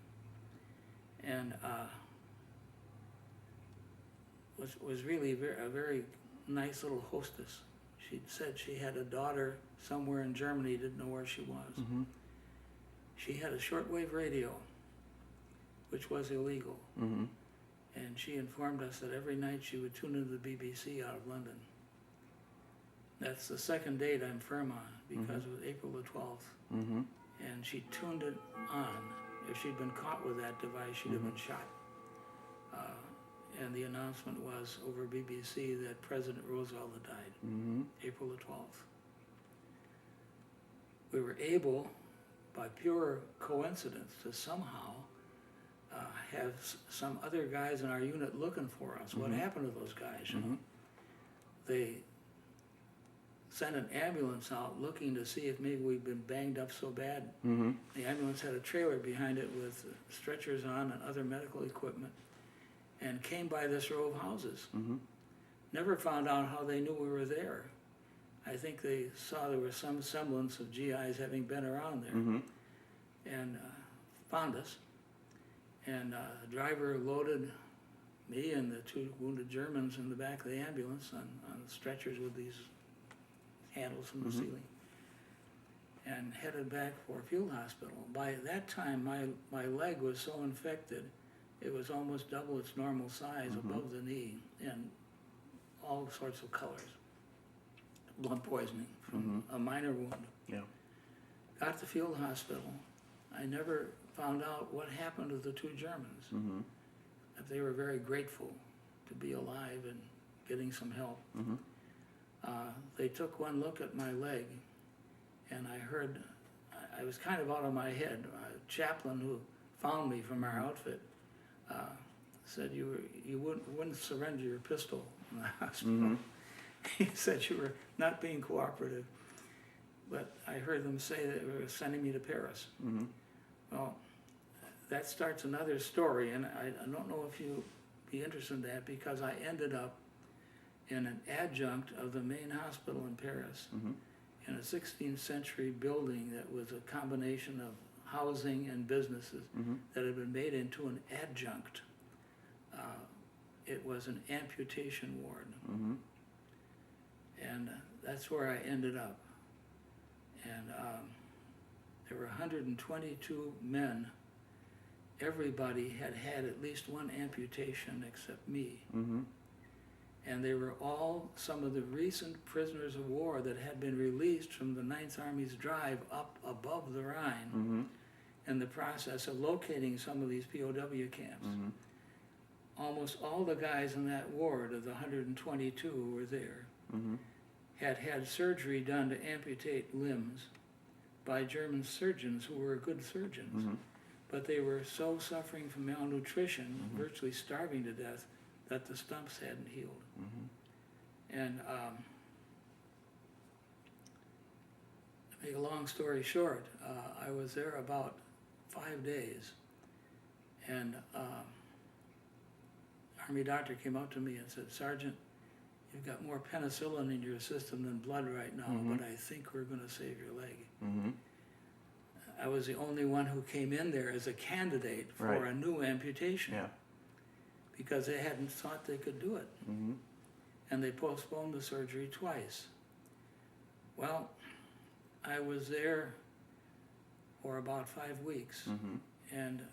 and was really a very nice little hostess. She said she had a daughter somewhere in Germany, didn't know where she was. She had a shortwave radio, which was illegal. And she informed us that every night she would tune into the BBC out of London. That's the second date I'm firm on, because it was April the 12th. And she tuned it on. If she'd been caught with that device, she'd have been shot. And the announcement was over BBC that President Roosevelt had died, April the 12th. We were able, by pure coincidence, to somehow have some other guys in our unit looking for us. What happened to those guys? You know? They sent an ambulance out looking to see if maybe we'd been banged up so bad. The ambulance had a trailer behind it with stretchers on and other medical equipment, and came by this row of houses. Never found out how they knew we were there. I think they saw there was some semblance of GIs having been around there, and found us. And the driver loaded me and the 2 wounded Germans in the back of the ambulance on stretchers with these handles from the ceiling, and headed back for field hospital. By that time, my leg was so infected, it was almost double its normal size above the knee, and all sorts of colors. Blood poisoning from a minor wound. Yeah. Got to field hospital. I never found out what happened to the 2 Germans. That they were very grateful to be alive and getting some help. They took one look at my leg, and I heard, I was kind of out of my head. A chaplain who found me from our outfit said you wouldn't surrender your pistol in the hospital. He said you were not being cooperative. But I heard them say that they were sending me to Paris. Well, that starts another story, and I don't know if you'd be interested in that, because I ended up in an adjunct of the main hospital in Paris, in a 16th century building that was a combination of housing and businesses that had been made into an adjunct. It was an amputation ward. And that's where I ended up. And there were 122 men. Everybody had had at least one amputation except me. Mm-hmm. And they were all some of the recent prisoners of war that had been released from the Ninth Army's drive up above the Rhine, Mm-hmm. in the process of locating some of these POW camps. Mm-hmm. Almost all the guys in that ward of the 122 who were there Mm-hmm. had had surgery done to amputate limbs by German surgeons who were good surgeons. Mm-hmm. But they were so suffering from malnutrition, Mhm. virtually starving to death, that the stumps hadn't healed. Mm-hmm. And to make a long story short, I was there about 5 days, and Army doctor came up to me and said, "Sergeant, you've got more penicillin in your system than blood right now, Mhm. but I think we're going to save your leg." Mm-hmm. I was the only one who came in there as a candidate for Right. a new amputation, Yeah. because they hadn't thought they could do it, Mm-hmm. and they postponed the surgery twice. Well, I was there for about 5 weeks, Mm-hmm. and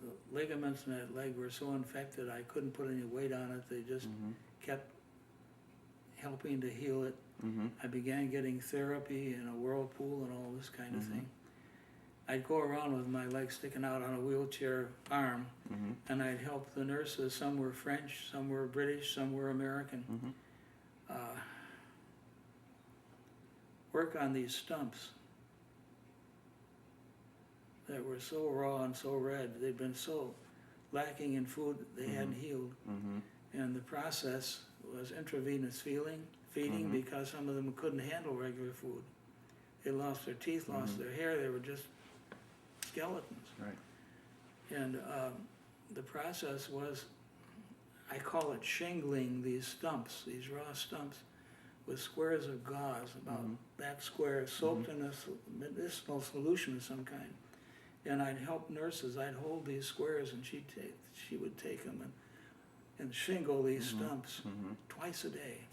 the ligaments in that leg were so infected I couldn't put any weight on it. They just Mm-hmm. kept helping to heal it. Mm-hmm. I began getting therapy in a whirlpool and all this kind of Mhm. thing. I'd go around with my leg sticking out on a wheelchair arm, Mm-hmm. and I'd help the nurses. Some were French, some were British, some were American. Mm-hmm. Work on these stumps that were so raw and so red. They'd been so lacking in food that they hadn't healed. Mm-hmm. And the process was intravenous feeding Mhm. because some of them couldn't handle regular food. They lost their teeth, lost Mhm. their hair. They were just skeletons. Right. And the process was, I call it shingling these stumps, these raw stumps, with squares of gauze, about Mhm. that square, soaked in a medicinal solution of some kind. And I'd help nurses. I'd hold these squares, and she would take them and shingle these Mhm. stumps Mm-hmm. twice a day.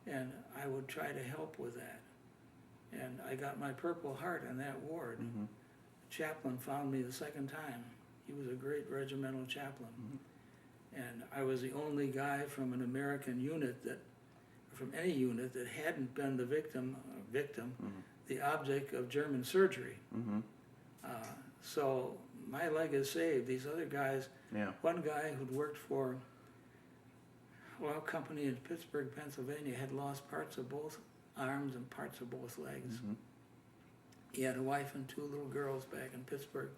And I would try to help with that. And I got my Purple Heart in that ward. Mm-hmm. The chaplain found me the second time. He was a great regimental chaplain. Mhm. And I was the only guy from an American unit from any unit that hadn't been the victim, Mm-hmm. the object of German surgery. Mm-hmm. So my leg is saved. These other guys, Yeah. one guy who'd worked for oil company in Pittsburgh, Pennsylvania, had lost parts of both arms and parts of both legs. Mm-hmm. He had a wife and 2 little girls back in Pittsburgh.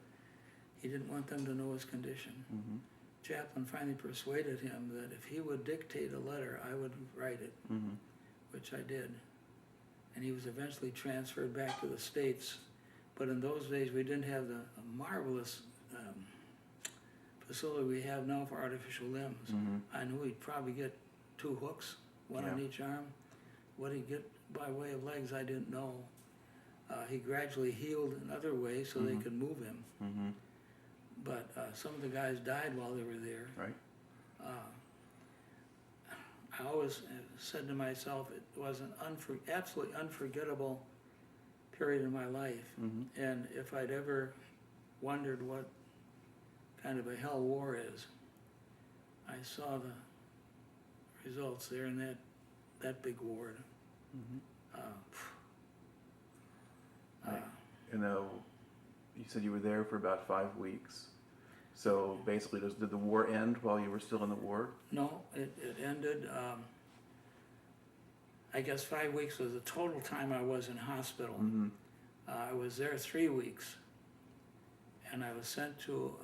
He didn't want them to know his condition. Mm-hmm. Chaplain finally persuaded him that if he would dictate a letter, I would write it, Mm-hmm. which I did. And he was eventually transferred back to the States. But in those days, we didn't have the marvelous facility we have now for artificial limbs. Mm-hmm. I knew he'd probably get 2 hooks, one on Yeah. each arm. What he'd get by way of legs, I didn't know. He gradually healed in other ways so they Mhm. could move him. Mm-hmm. But some of the guys died while they were there. Right. I always said to myself it was an absolutely unforgettable period in my life. Mm-hmm. And if I'd ever wondered what kind of a hell war is, I saw the results there in that big ward. Mm-hmm. Uh, Right. And you said you were there for about 5 weeks. So basically, did the war end while you were still in the war? No, it ended. I guess 5 weeks was the total time I was in hospital. Mm-hmm. I was there 3 weeks, and I was sent to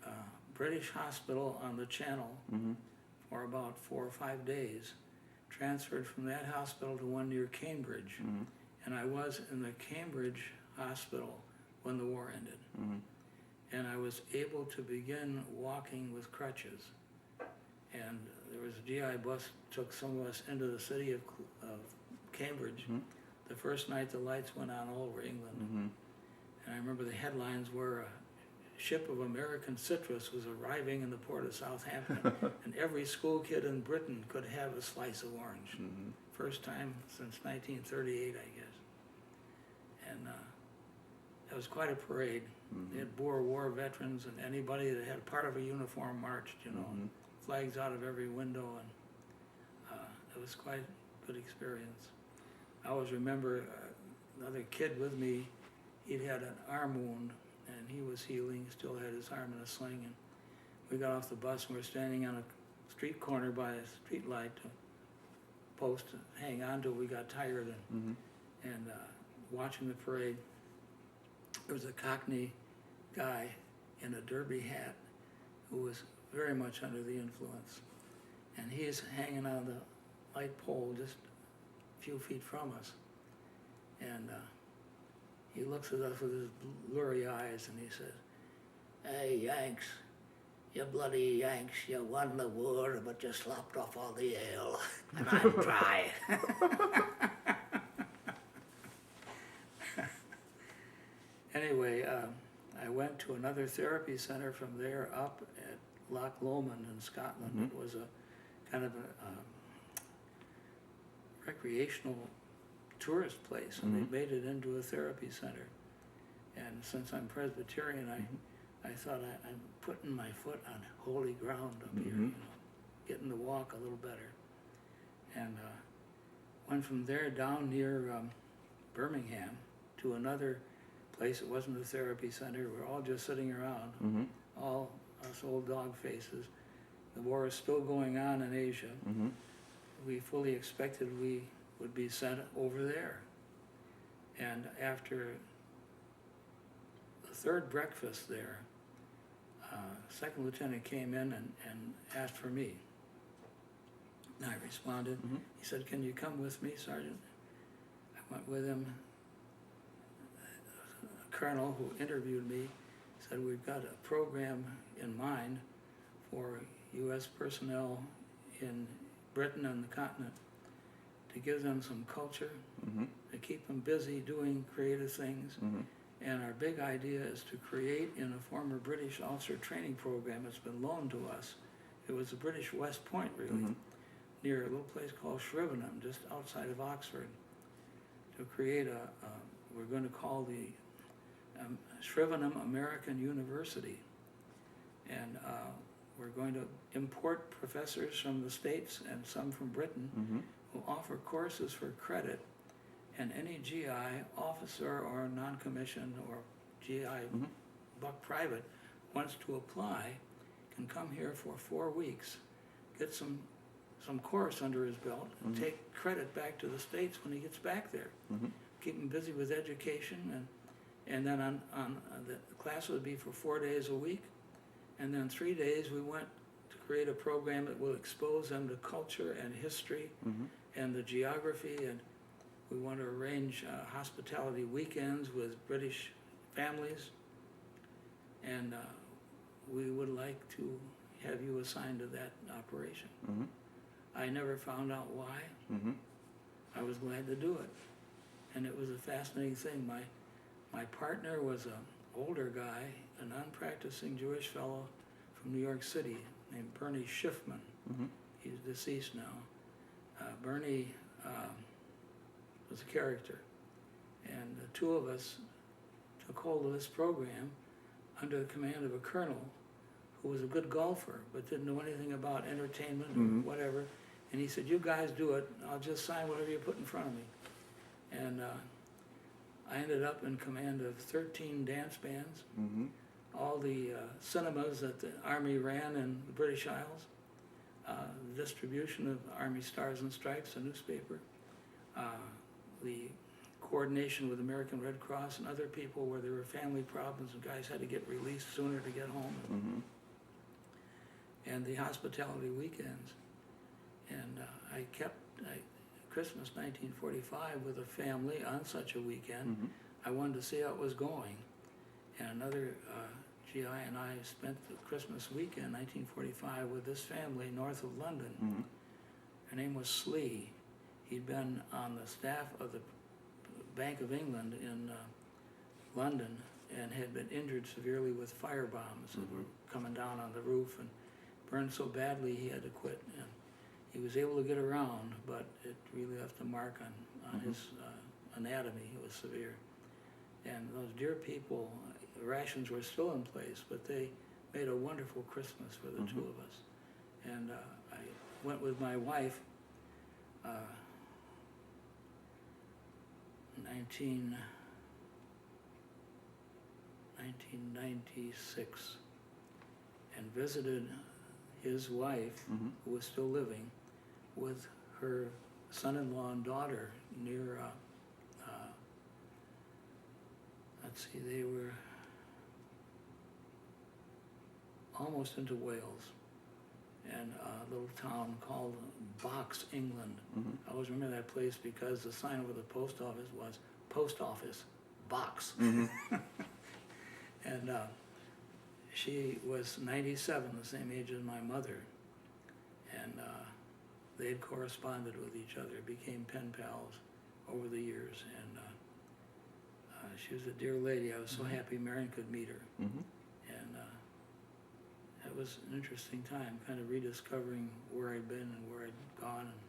a British hospital on the Channel Mm-hmm. for about 4 or 5 days, transferred from that hospital to one near Cambridge. Mm-hmm. And I was in the Cambridge hospital when the war ended. Mm-hmm. And I was able to begin walking with crutches. And there was a GI bus took some of us into the city of Cambridge. Mm-hmm. The first night the lights went on all over England. Mm-hmm. And I remember the headlines were a ship of American citrus was arriving in the port of Southampton, and every school kid in Britain could have a slice of orange. Mm-hmm. First time since 1938, I guess. and it was quite a parade. They had Boer War veterans and anybody that had part of a uniform marched, you know, flags out of every window, and it was quite a good experience. I always remember another kid with me, he'd had an arm wound, and he was healing, still had his arm in a sling, and we got off the bus and we were standing on a street corner by a street light to post and hang on till we got tired, and watching the parade. There was a Cockney guy in a derby hat who was very much under the influence, and he is hanging on the light pole just a few feet from us, and he looks at us with his blurry eyes and he says, "Hey, Yanks, you bloody Yanks, you won the war, but you slopped off all the ale, and I'm dry." Anyway, I went to another therapy center from there up at Loch Lomond in Scotland. It was a kind of a recreational tourist place, and they made it into a therapy center. And since I'm Presbyterian, I thought I'm putting my foot on holy ground up here, you know, getting to walk a little better. And went from there down near Birmingham to another place. It wasn't a therapy center. We were all just sitting around, all us old dog faces. The war is still going on in Asia. We fully expected we would be sent over there. And after the third breakfast there, second lieutenant came in and asked for me. And I responded. He said, "Can you come with me, Sergeant?" I went with him. A colonel who interviewed me said, "We've got a program in mind for U.S. personnel in Britain and the continent to give them some culture, to keep them busy doing creative things. And our big idea is to create in a former British officer training program that's been loaned to us. It was a British West Point, really, near a little place called Shrivenham, just outside of Oxford, to create we're going to call the Shrivenham American University. And we're going to import professors from the States and some from Britain who offer courses for credit, and any GI officer or non-commissioned or GI buck private wants to apply can come here for 4 weeks, get some course under his belt, and take credit back to the States when he gets back there. Keep him busy with education, and then on the class would be for 4 days a week, and then 3 days we went to create a program that will expose them to culture and history and the geography, and we want to arrange hospitality weekends with British families, and we would like to have you assigned to that operation. I never found out why. I was glad to do it, and it was a fascinating thing. My partner was an older guy, a non-practicing Jewish fellow from New York City named Bernie Schiffman. He's deceased now. Bernie was a character, and the two of us took hold of this program under the command of a colonel who was a good golfer but didn't know anything about entertainment or whatever, and he said, "You guys do it, I'll just sign whatever you put in front of me." And I ended up in command of 13 dance bands, all the cinemas that the Army ran in the British Isles, the distribution of Army Stars and Stripes, a newspaper, the coordination with American Red Cross and other people where there were family problems and guys had to get released sooner to get home, and the hospitality weekends. And I kept Christmas 1945 with a family on such a weekend. I wanted to see how it was going, and another GI and I spent the Christmas weekend 1945 with this family north of London. Her name was Slee. He'd been on the staff of the Bank of England in London and had been injured severely with fire bombs that were coming down on the roof and burned so badly he had to quit. And he was able to get around, but it really left a mark on his anatomy. It was severe. And those dear people, rations were still in place, but they made a wonderful Christmas for the two of us. And I went with my wife, 1996, and visited his wife, who was still living, with her son-in-law and daughter near, let's see, they were almost into Wales, and a little town called Box, England. I always remember that place because the sign over the post office was Post Office, Box. And she was 97, the same age as my mother, and they had corresponded with each other, became pen pals over the years, and she was a dear lady. I was so happy Marion could meet her. And it was an interesting time, kind of rediscovering where I'd been and where I'd gone, and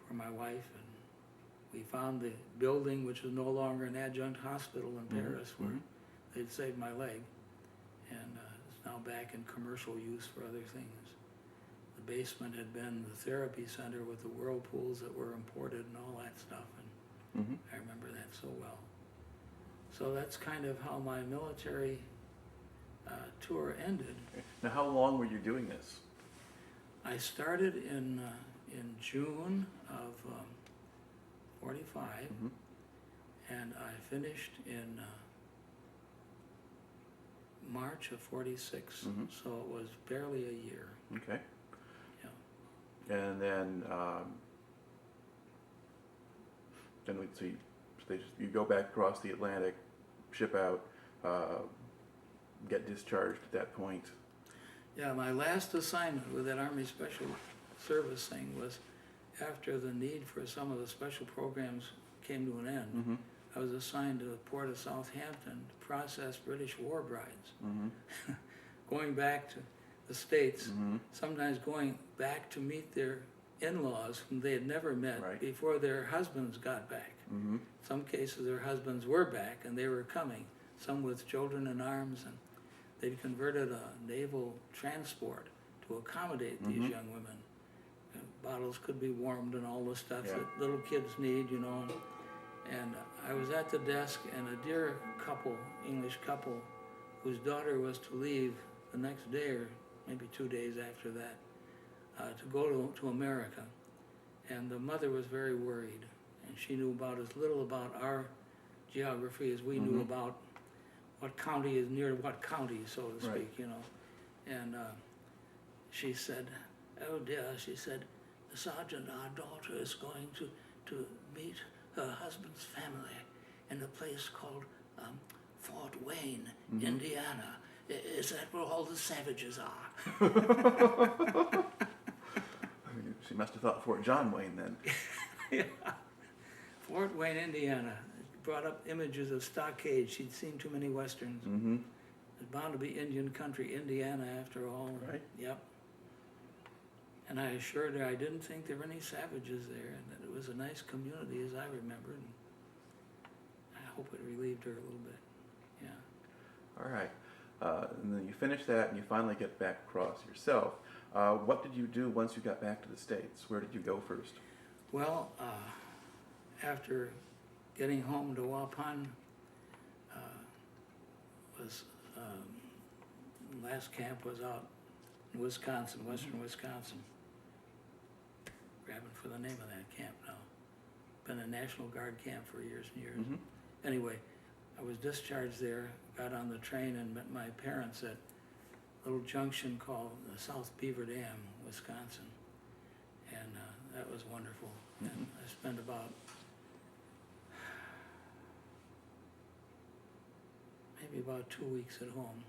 for my wife. And we found the building, which was no longer an adjunct hospital in Paris, where they'd saved my leg, and it's now back in commercial use for other things. The basement had been the therapy center with the whirlpools that were imported and all that stuff, and I remember that so well. So that's kind of how my military tour ended. Now, how long were you doing this? I started in June of 45, and I finished in March of 46, so it was barely a year. Okay. Yeah. And then you go back across the Atlantic, ship out, get discharged at that point. Yeah, my last assignment with that Army Special Service thing was after the need for some of the special programs came to an end. I was assigned to the port of Southampton to process British war brides. Going back to the States, sometimes going back to meet their in-laws whom they had never met before their husbands got back. Some cases their husbands were back and they were coming, some with children in arms, and they'd converted a naval transport to accommodate these young women. And bottles could be warmed and all the stuff that little kids need, you know. And I was at the desk, and a dear couple, English couple, whose daughter was to leave the next day or maybe 2 days after that to go to America. And the mother was very worried, and she knew about as little about our geography as we knew about what county is near what county, so to speak, you know. And she said, "Oh dear," she said, "Sergeant, our daughter is going to meet her husband's family in a place called Fort Wayne, Indiana. Is that where all the savages are?" She must have thought Fort John Wayne then. Yeah. Fort Wayne, Indiana. It brought up images of stockades. She'd seen too many westerns. It's bound to be Indian country, Indiana, after all. Right. Yep. And I assured her I didn't think there were any savages there, and that it was a nice community as I remembered. And I hope it relieved her a little bit. Yeah. All right. And then you finish that and you finally get back across yourself. What did you do once you got back to the States? Where did you go first? Well, after getting home to Waupun, last camp was out in Wisconsin, western Wisconsin. Grabbing for the name of that camp now. Been a National Guard camp for years and years. Anyway, I was discharged there, got on the train and met my parents at a little junction called the South Beaver Dam, Wisconsin. And that was wonderful. And I spent about maybe about 2 weeks at home,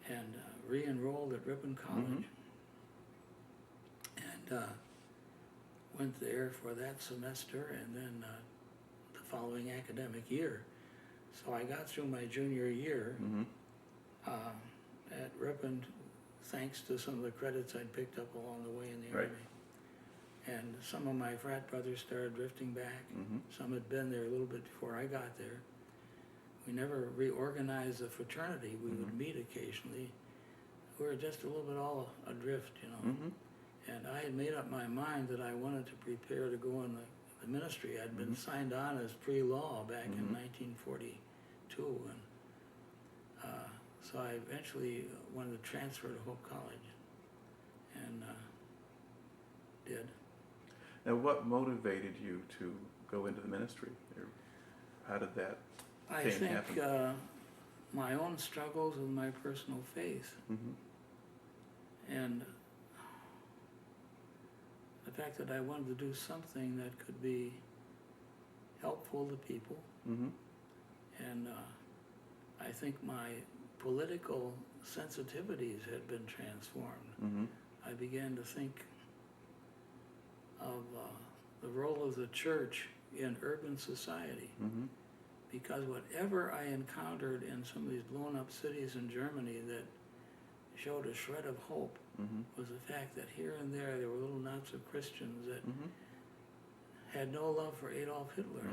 and re-enrolled at Ripon College, and went there for that semester, and then the following academic year. So I got through my junior year at Ripon, thanks to some of the credits I'd picked up along the way in the Army. And some of my frat brothers started drifting back. Some had been there a little bit before I got there. we never reorganized the fraternity. We would meet occasionally. We were just a little bit all adrift, you know. And I had made up my mind that I wanted to prepare to go in the ministry. I'd been signed on as pre-law back in 1942, and so I eventually wanted to transfer to Hope College, and did. Now, what motivated you to go into the ministry? Or how did that I thing think happen? my own struggles with my personal faith, and the fact that I wanted to do something that could be helpful to people, and I think my political sensitivities had been transformed. I began to think of the role of the church in urban society, because whatever I encountered in some of these blown up cities in Germany that showed a shred of hope was the fact that here and there were little knots of Christians that had no love for Adolf Hitler.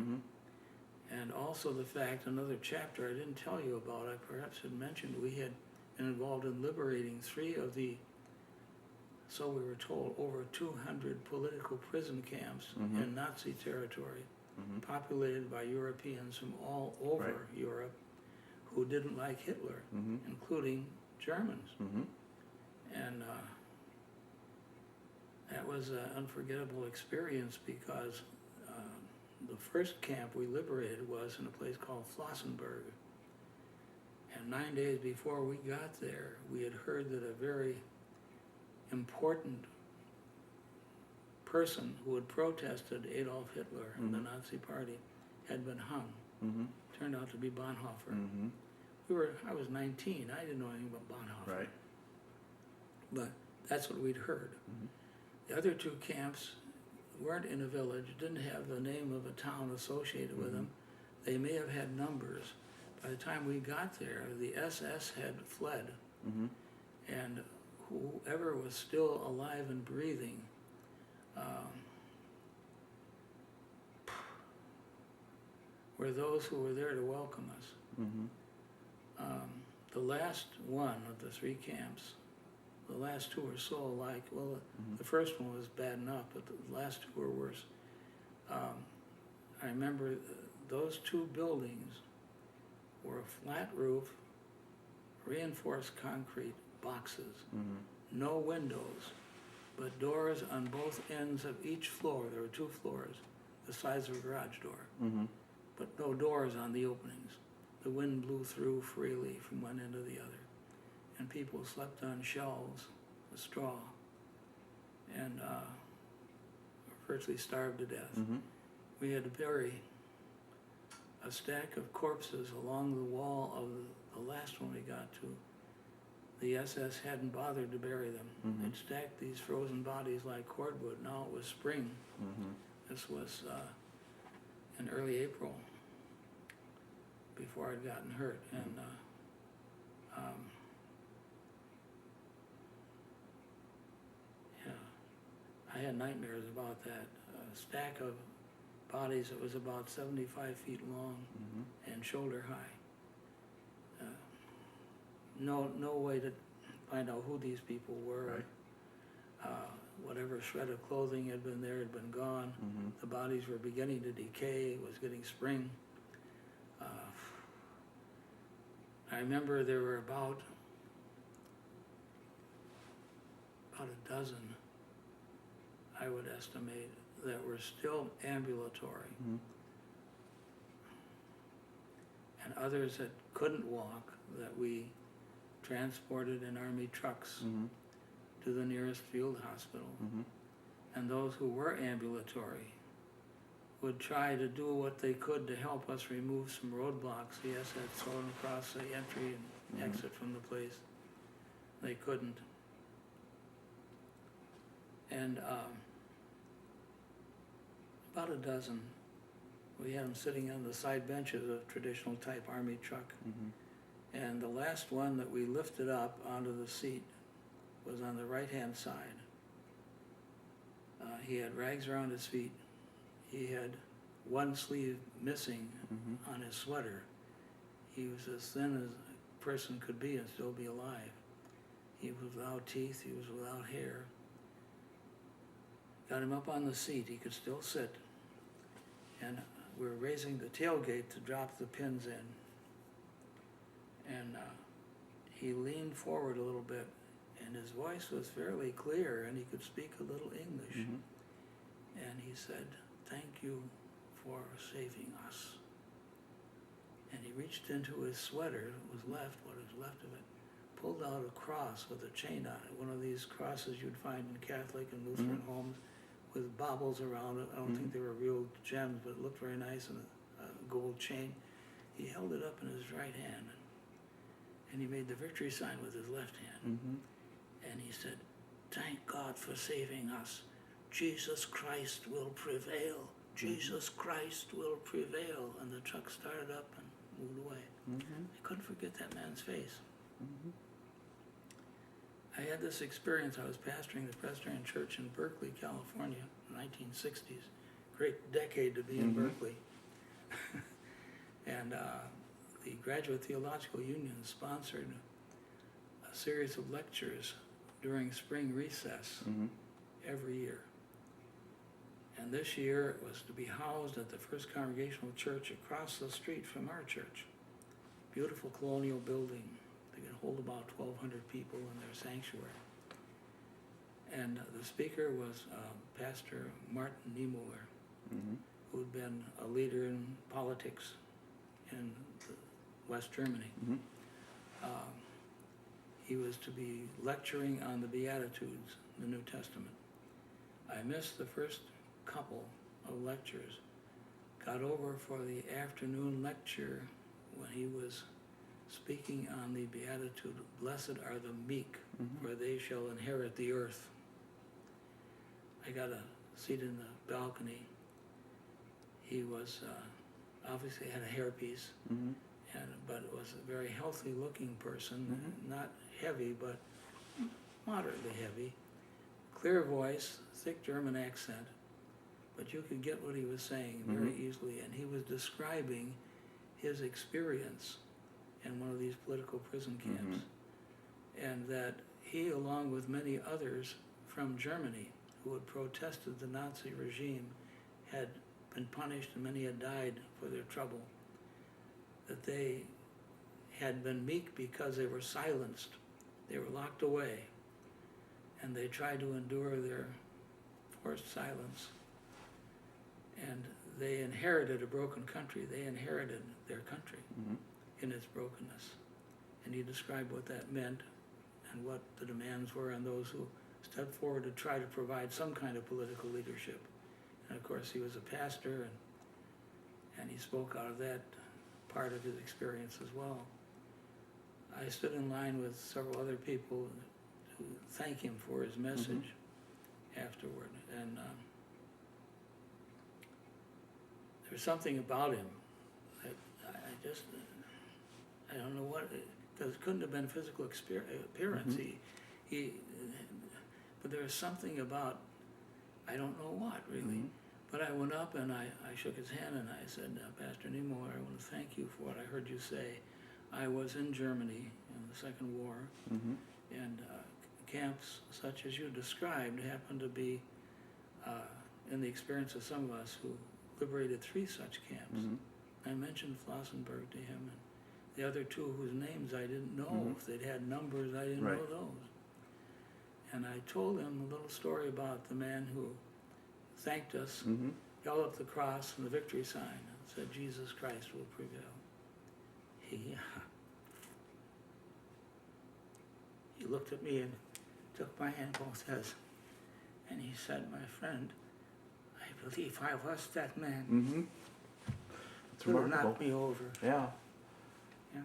And also the fact, another chapter I didn't tell you about, I perhaps had mentioned, we had been involved in liberating 3 of the, so we were told, over 200 political prison camps in Nazi territory, populated by Europeans from all over Europe who didn't like Hitler, including Germans. And that was an unforgettable experience, because the first camp we liberated was in a place called Flossenburg. And 9 days before we got there, we had heard that a very important person who had protested Adolf Hitler and the Nazi Party had been hung. Turned out to be Bonhoeffer. I was 19. I didn't know anything about Bonhoeffer. Right. But that's what we'd heard. The other 2 camps weren't in a village, didn't have the name of a town associated with them. They may have had numbers. By the time we got there, the SS had fled. And whoever was still alive and breathing were those who were there to welcome us. The last one of the 3 camps, the last 2 were so alike. Well, the first one was bad enough, but the last 2 were worse. I remember those 2 buildings were a flat roof, reinforced concrete boxes, no windows, but doors on both ends of each floor. There were 2 floors, the size of a garage door, but no doors on the openings. The wind blew through freely from one end to the other, and people slept on shelves of straw and virtually starved to death. We had to bury a stack of corpses along the wall of the last one we got to. The SS hadn't bothered to bury them. They'd stacked these frozen bodies like cordwood. Now it was spring. This was in early April, before I'd gotten hurt. And I had nightmares about that. A stack of bodies that was about 75 feet long and shoulder high. No way to find out who these people were. Whatever shred of clothing had been there had been gone. The bodies were beginning to decay. It was getting spring. I remember there were about a dozen, I would estimate, that were still ambulatory, and others that couldn't walk that we transported in Army trucks to the nearest field hospital. And those who were ambulatory would try to do what they could to help us remove some roadblocks the SS had thrown across the entry and exit from the place. They couldn't. And about a dozen, we had them sitting on the side benches of traditional type Army truck. And the last one that we lifted up onto the seat was on the right-hand side. He had rags around his feet. He had one sleeve missing on his sweater. He was as thin as a person could be and still be alive. He was without teeth, he was without hair. Got him up on the seat, he could still sit. And we were raising the tailgate to drop the pins in. And he leaned forward a little bit, and his voice was fairly clear, and he could speak a little English. And he said, "Thank you for saving us." And he reached into his sweater, what was left of it, pulled out a cross with a chain on it, one of these crosses you'd find in Catholic and Lutheran homes with baubles around it. I don't think they were real gems, but it looked very nice, and a gold chain. He held it up in his right hand, and he made the victory sign with his left hand. And he said, "Thank God for saving us. Jesus Christ will prevail. Jesus Christ will prevail." And the truck started up and moved away. I couldn't forget that man's face. I had this experience. I was pastoring the Presbyterian Church in Berkeley, California, in the 1960s. Great decade to be in Berkeley. And the Graduate Theological Union sponsored a series of lectures during spring recess every year. And this year it was to be housed at the First Congregational Church across the street from our church. Beautiful colonial building. They could hold about 1,200 people in their sanctuary. And the speaker was Pastor Martin Niemöller, who had been a leader in politics in West Germany. He was to be lecturing on the Beatitudes, the New Testament. I missed the first couple of lectures, got over for the afternoon lecture when he was speaking on the Beatitude, "Blessed are the meek, for they shall inherit the earth." I got a seat in the balcony. He was obviously had a hairpiece, but was a very healthy looking person, not heavy, but moderately heavy. Clear voice, thick German accent, but you could get what he was saying very easily. And he was describing his experience in one of these political prison camps, and that he, along with many others from Germany who had protested the Nazi regime, had been punished and many had died for their trouble, that they had been meek because they were silenced. They were locked away, and they tried to endure their forced silence. And they inherited a broken country. They inherited their country in its brokenness. And he described what that meant and what the demands were on those who stepped forward to try to provide some kind of political leadership. And of course he was a pastor, and he spoke out of that part of his experience as well. I stood in line with several other people to thank him for his message afterward. And there's something about him that I don't know what, because it couldn't have been physical appearance. But there was something about, I don't know what really. But I went up and I shook his hand and I said, "Pastor Niemöller, I want to thank you for what I heard you say. I was in Germany in the Second War, and camps such as you described happened to be in the experience of some of us who liberated 3 such camps." I mentioned Flossenburg to him, and the other 2 whose names I didn't know. If they'd had numbers, I didn't know those. And I told him a little story about the man who thanked us, held up the cross and the victory sign, and said, "Jesus Christ will prevail." He looked at me and took my hand in both his, and he said, "My friend, I believe I was that man." It's It remarkable. knocked me over. Yeah. Yeah.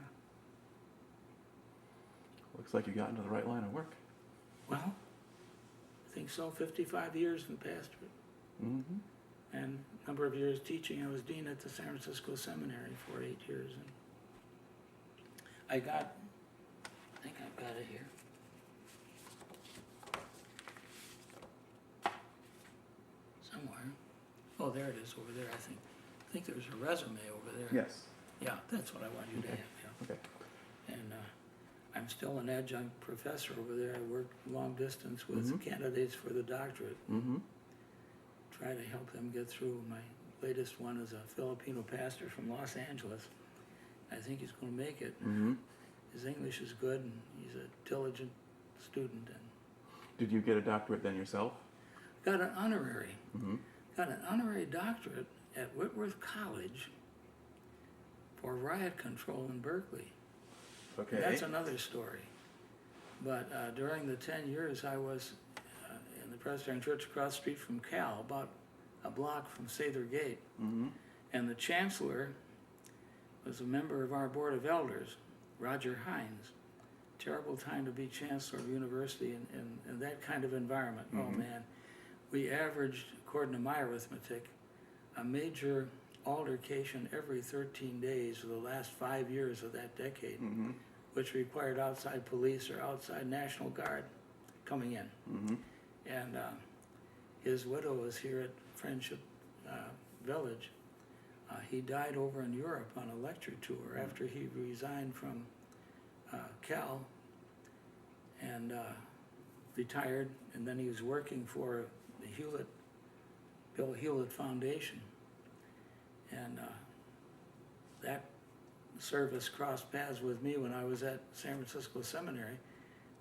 Looks like you got into the right line of work. Well, I think so. 55 years in the pastorate. And a number of years teaching. I was dean at the San Francisco Seminary for 8 years. And I think I've got it here. Somewhere. Oh, there it is over there, I think. I think there's a resume over there. Yes. Yeah, that's what I want you to have. Yeah. Okay. And I'm still an adjunct professor over there. I work long distance with candidates for the doctorate. Try to help them get through. My latest one is a Filipino pastor from Los Angeles. I think he's going to make it. His English is good, and he's a diligent student. And Did you get a doctorate then yourself? got an honorary. Got an honorary doctorate at Whitworth College for riot control in Berkeley. Okay. That's another story. But during the 10 years I was in the Presbyterian Church across the street from Cal, about a block from Sather Gate, and the chancellor was a member of our board of elders, Roger Hines. Terrible time to be chancellor of university in that kind of environment. Oh man, we averaged, according to my arithmetic, a major altercation every 13 days for the last 5 years of that decade, which required outside police or outside National Guard coming in. And his widow was here at Friendship Village. He died over in Europe on a lecture tour after he resigned from Cal and retired, and then he was working for the Bill Hewlett Foundation. And that service crossed paths with me when I was at San Francisco Seminary,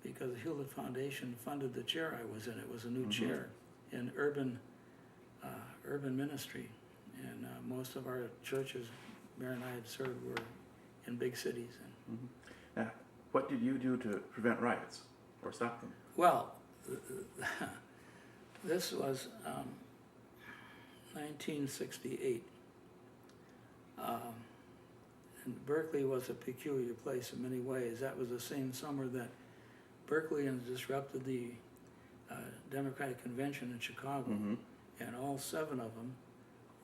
because the Hewlett Foundation funded the chair I was in. It was a new chair in urban ministry, and most of our churches Mary and I had served were in big cities. Now, what did you do to prevent riots or stop them? Well, this was 1968. And Berkeley was a peculiar place in many ways. That was the same summer that Berkeleyans disrupted the Democratic Convention in Chicago, and all 7 of them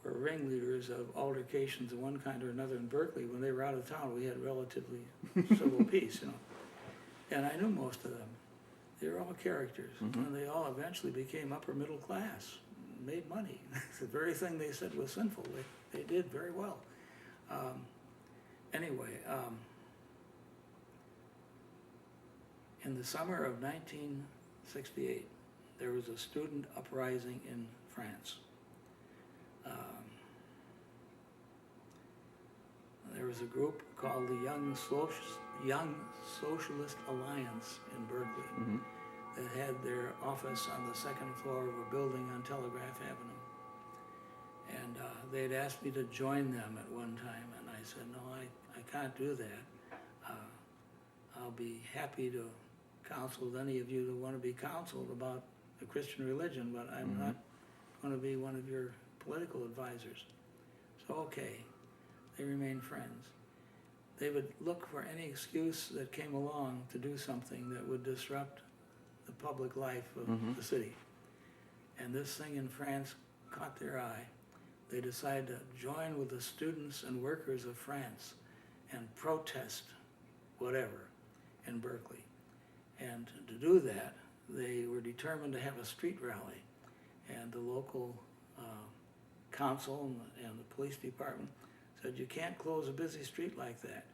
were ringleaders of altercations of one kind or another in Berkeley. When they were out of town, we had relatively civil peace, you know. And I knew most of them. They were all characters, and they all eventually became upper middle class, made money. The very thing they said was sinful, they did very well. Anyway, in the summer of 1968, there was a student uprising in France. There was a group called the Young Socialist Alliance in Berkeley that had their office on the 2nd floor of a building on Telegraph Avenue. And they had asked me to join them at one time, and I said, no, I can't do that. I'll be happy to counsel with any of you that want to be counseled about the Christian religion, but I'm not going to be one of your political advisors. So, okay, they remained friends. They would look for any excuse that came along to do something that would disrupt the public life of the city. And this thing in France caught their eye. They decided to join with the students and workers of France and protest whatever in Berkeley. And to do that, they were determined to have a street rally. And the local council and the police department said, you can't close a busy street like that.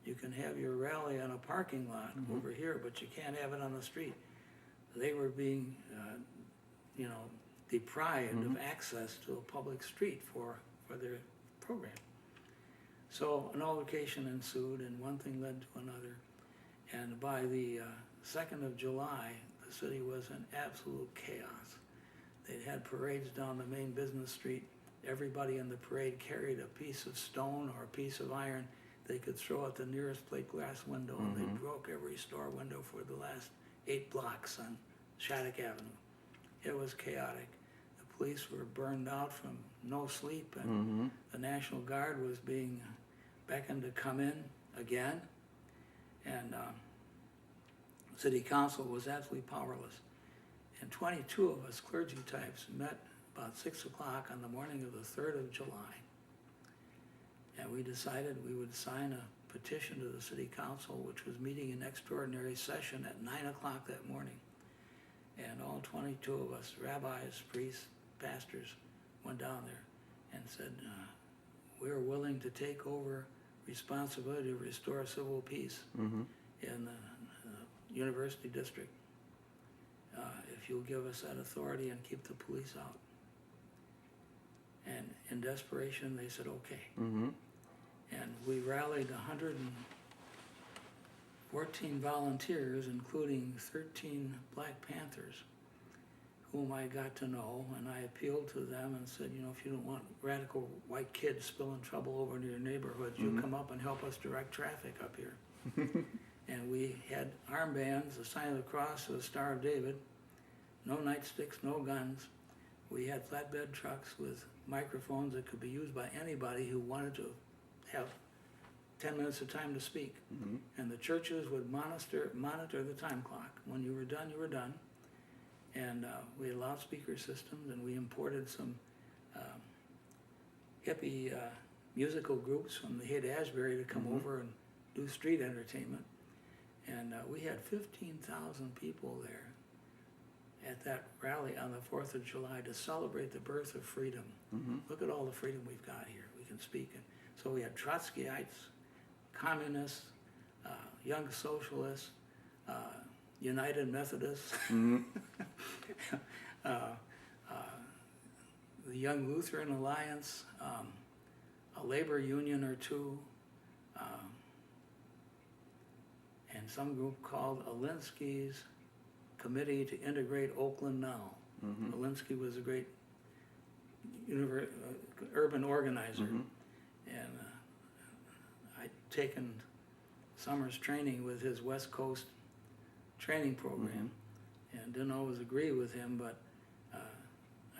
You can have your rally on a parking lot over here, but you can't have it on the street. They were being, deprived of access to a public street for their program. So an altercation ensued, and one thing led to another. And by the 2nd of July, the city was in absolute chaos. They'd had parades down the main business street. Everybody in the parade carried a piece of stone or a piece of iron they could throw at the nearest plate glass window, and they broke every store window for the last 8 blocks on Shattuck Avenue. It was chaotic. The police were burned out from no sleep, and the National Guard was being beckoned to come in again, and City Council was absolutely powerless. And 22 of us clergy types met about 6 o'clock on the morning of the 3rd of July. And we decided we would sign a petition to the City Council, which was meeting in extraordinary session at 9 o'clock that morning. And all 22 of us, rabbis, priests, pastors, went down there and said, we're willing to take over responsibility to restore civil peace Mm-hmm. in the University District. If you'll give us that authority and keep the police out. And in desperation, they said, okay. Mm-hmm. And we rallied 114 volunteers, including 13 Black Panthers, whom I got to know, and I appealed to them and said, you know, if you don't want radical white kids spilling trouble over into your neighborhood, you come up and help us direct traffic up here. And we had armbands, the sign of the cross, the Star of David, no nightsticks, no guns. We had flatbed trucks with microphones that could be used by anybody who wanted to have 10 minutes of time to speak. Mm-hmm. And the churches would monitor the time clock. When you were done, you were done. And we had loudspeaker systems, and we imported some hippie musical groups from the Haight-Ashbury to come over and do street entertainment. And we had 15,000 people there at that rally on the 4th of July to celebrate the birth of freedom. Mm-hmm. Look at all the freedom we've got here. We can speak. And so we had Trotskyites, communists, young socialists, United Methodists, Mm-hmm. the Young Lutheran Alliance, a labor union or two, and some group called Alinsky's Committee to Integrate Oakland Now. Mm-hmm. Alinsky was a great urban organizer, and I'd taken summer's training with his West Coast training program, and didn't always agree with him, but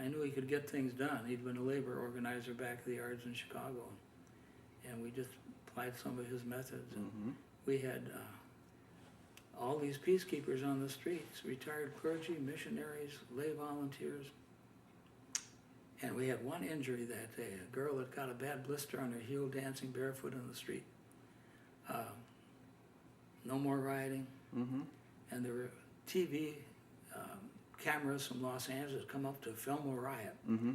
I knew he could get things done. He'd been a labor organizer back at the Yards in Chicago, and we just applied some of his methods. And we had all these peacekeepers on the streets, retired clergy, missionaries, lay volunteers. And we had one injury that day, a girl that got a bad blister on her heel dancing barefoot in the street. No more rioting. Mm-hmm. And there were TV cameras from Los Angeles come up to film a riot. Mm-hmm.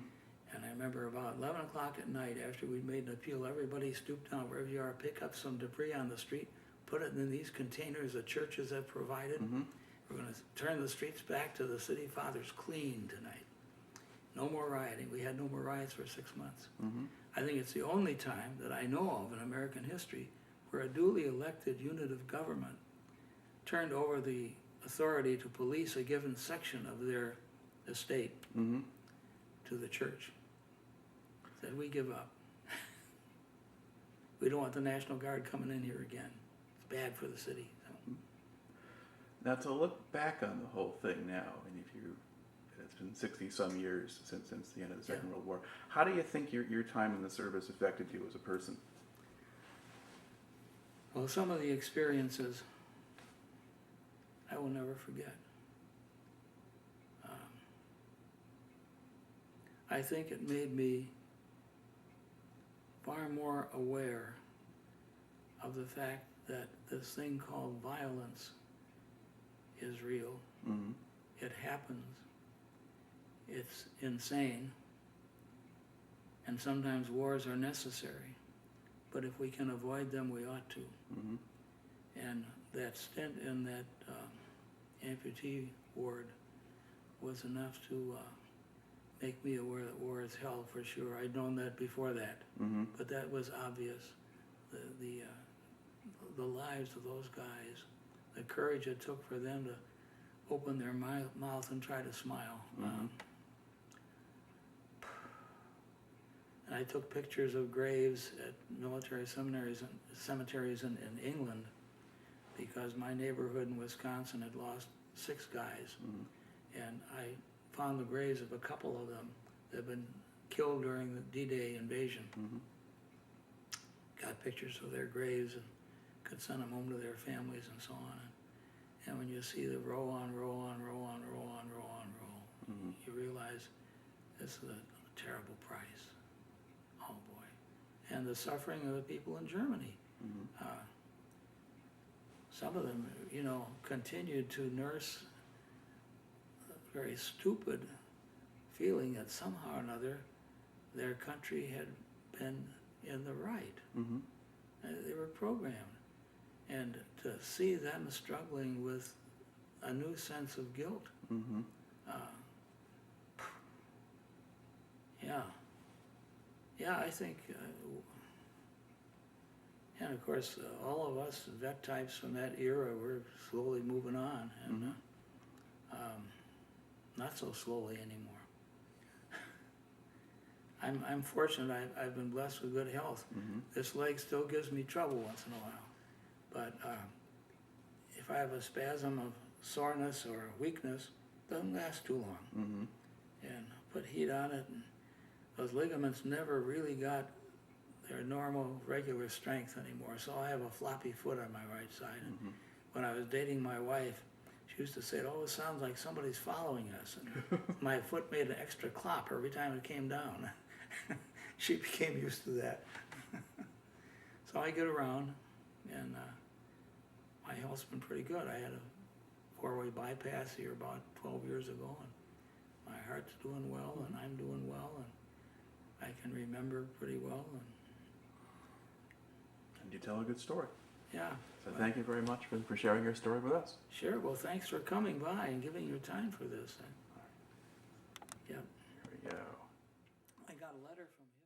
And I remember about 11 o'clock at night, after we'd made an appeal, everybody stooped down wherever you are, pick up some debris on the street, put it in these containers the churches have provided. We're going to turn the streets back to the city fathers clean tonight. No more rioting. We had no more riots for 6 months. I think it's the only time that I know of in American history where a duly elected unit of government turned over the authority to police a given section of their estate to the church. Said, we give up. We don't want the National Guard coming in here again. It's bad for the city. So. Now, to look back on the whole thing now, and it's been 60-some years since the end of the Second World War, how do you think your time in the service affected you as a person? Well, some of the experiences I will never forget. I think it made me far more aware of the fact that this thing called violence is real. It happens. It's insane. And sometimes wars are necessary. But if we can avoid them, we ought to. And that stint in that amputee ward was enough to make me aware that war is hell for sure. I'd known that before that, but that was obvious. The lives of those guys, the courage it took for them to open their mouth and try to smile. And I took pictures of graves at military seminaries and cemeteries in England, because my neighborhood in Wisconsin had lost 6 guys. And I found the graves of a couple of them that had been killed during the D-Day invasion. Got pictures of their graves and could send them home to their families and so on. And when you see the row on row on row on row on row on row, you realize this is a terrible price. Oh boy. And the suffering of the people in Germany. Some of them, continued to nurse a very stupid feeling that somehow or another their country had been in the right. They were programmed. And to see them struggling with a new sense of guilt, Mm-hmm. yeah. Yeah, I think, and of course, all of us vet types from that era, we're slowly moving on, and not so slowly anymore. I'm fortunate. I've been blessed with good health. Mm-hmm. This leg still gives me trouble once in a while, but if I have a spasm of soreness or weakness, it doesn't last too long. Mm-hmm. And put heat on it, and those ligaments never really got their normal, regular strength anymore. So I have a floppy foot on my right side. And when I was dating my wife, she used to say, it always sounds like somebody's following us. And my foot made an extra clop every time it came down. She became used to that. So I get around, and my health's been pretty good. I had a 4-way bypass here about 12 years ago, and my heart's doing well, and I'm doing well, and I can remember pretty well, And you tell a good story. yeah. So thank you very much for sharing your story with us. Sure, well, thanks for coming by and giving your time for this. Yeah, Here we go. I got a letter from you.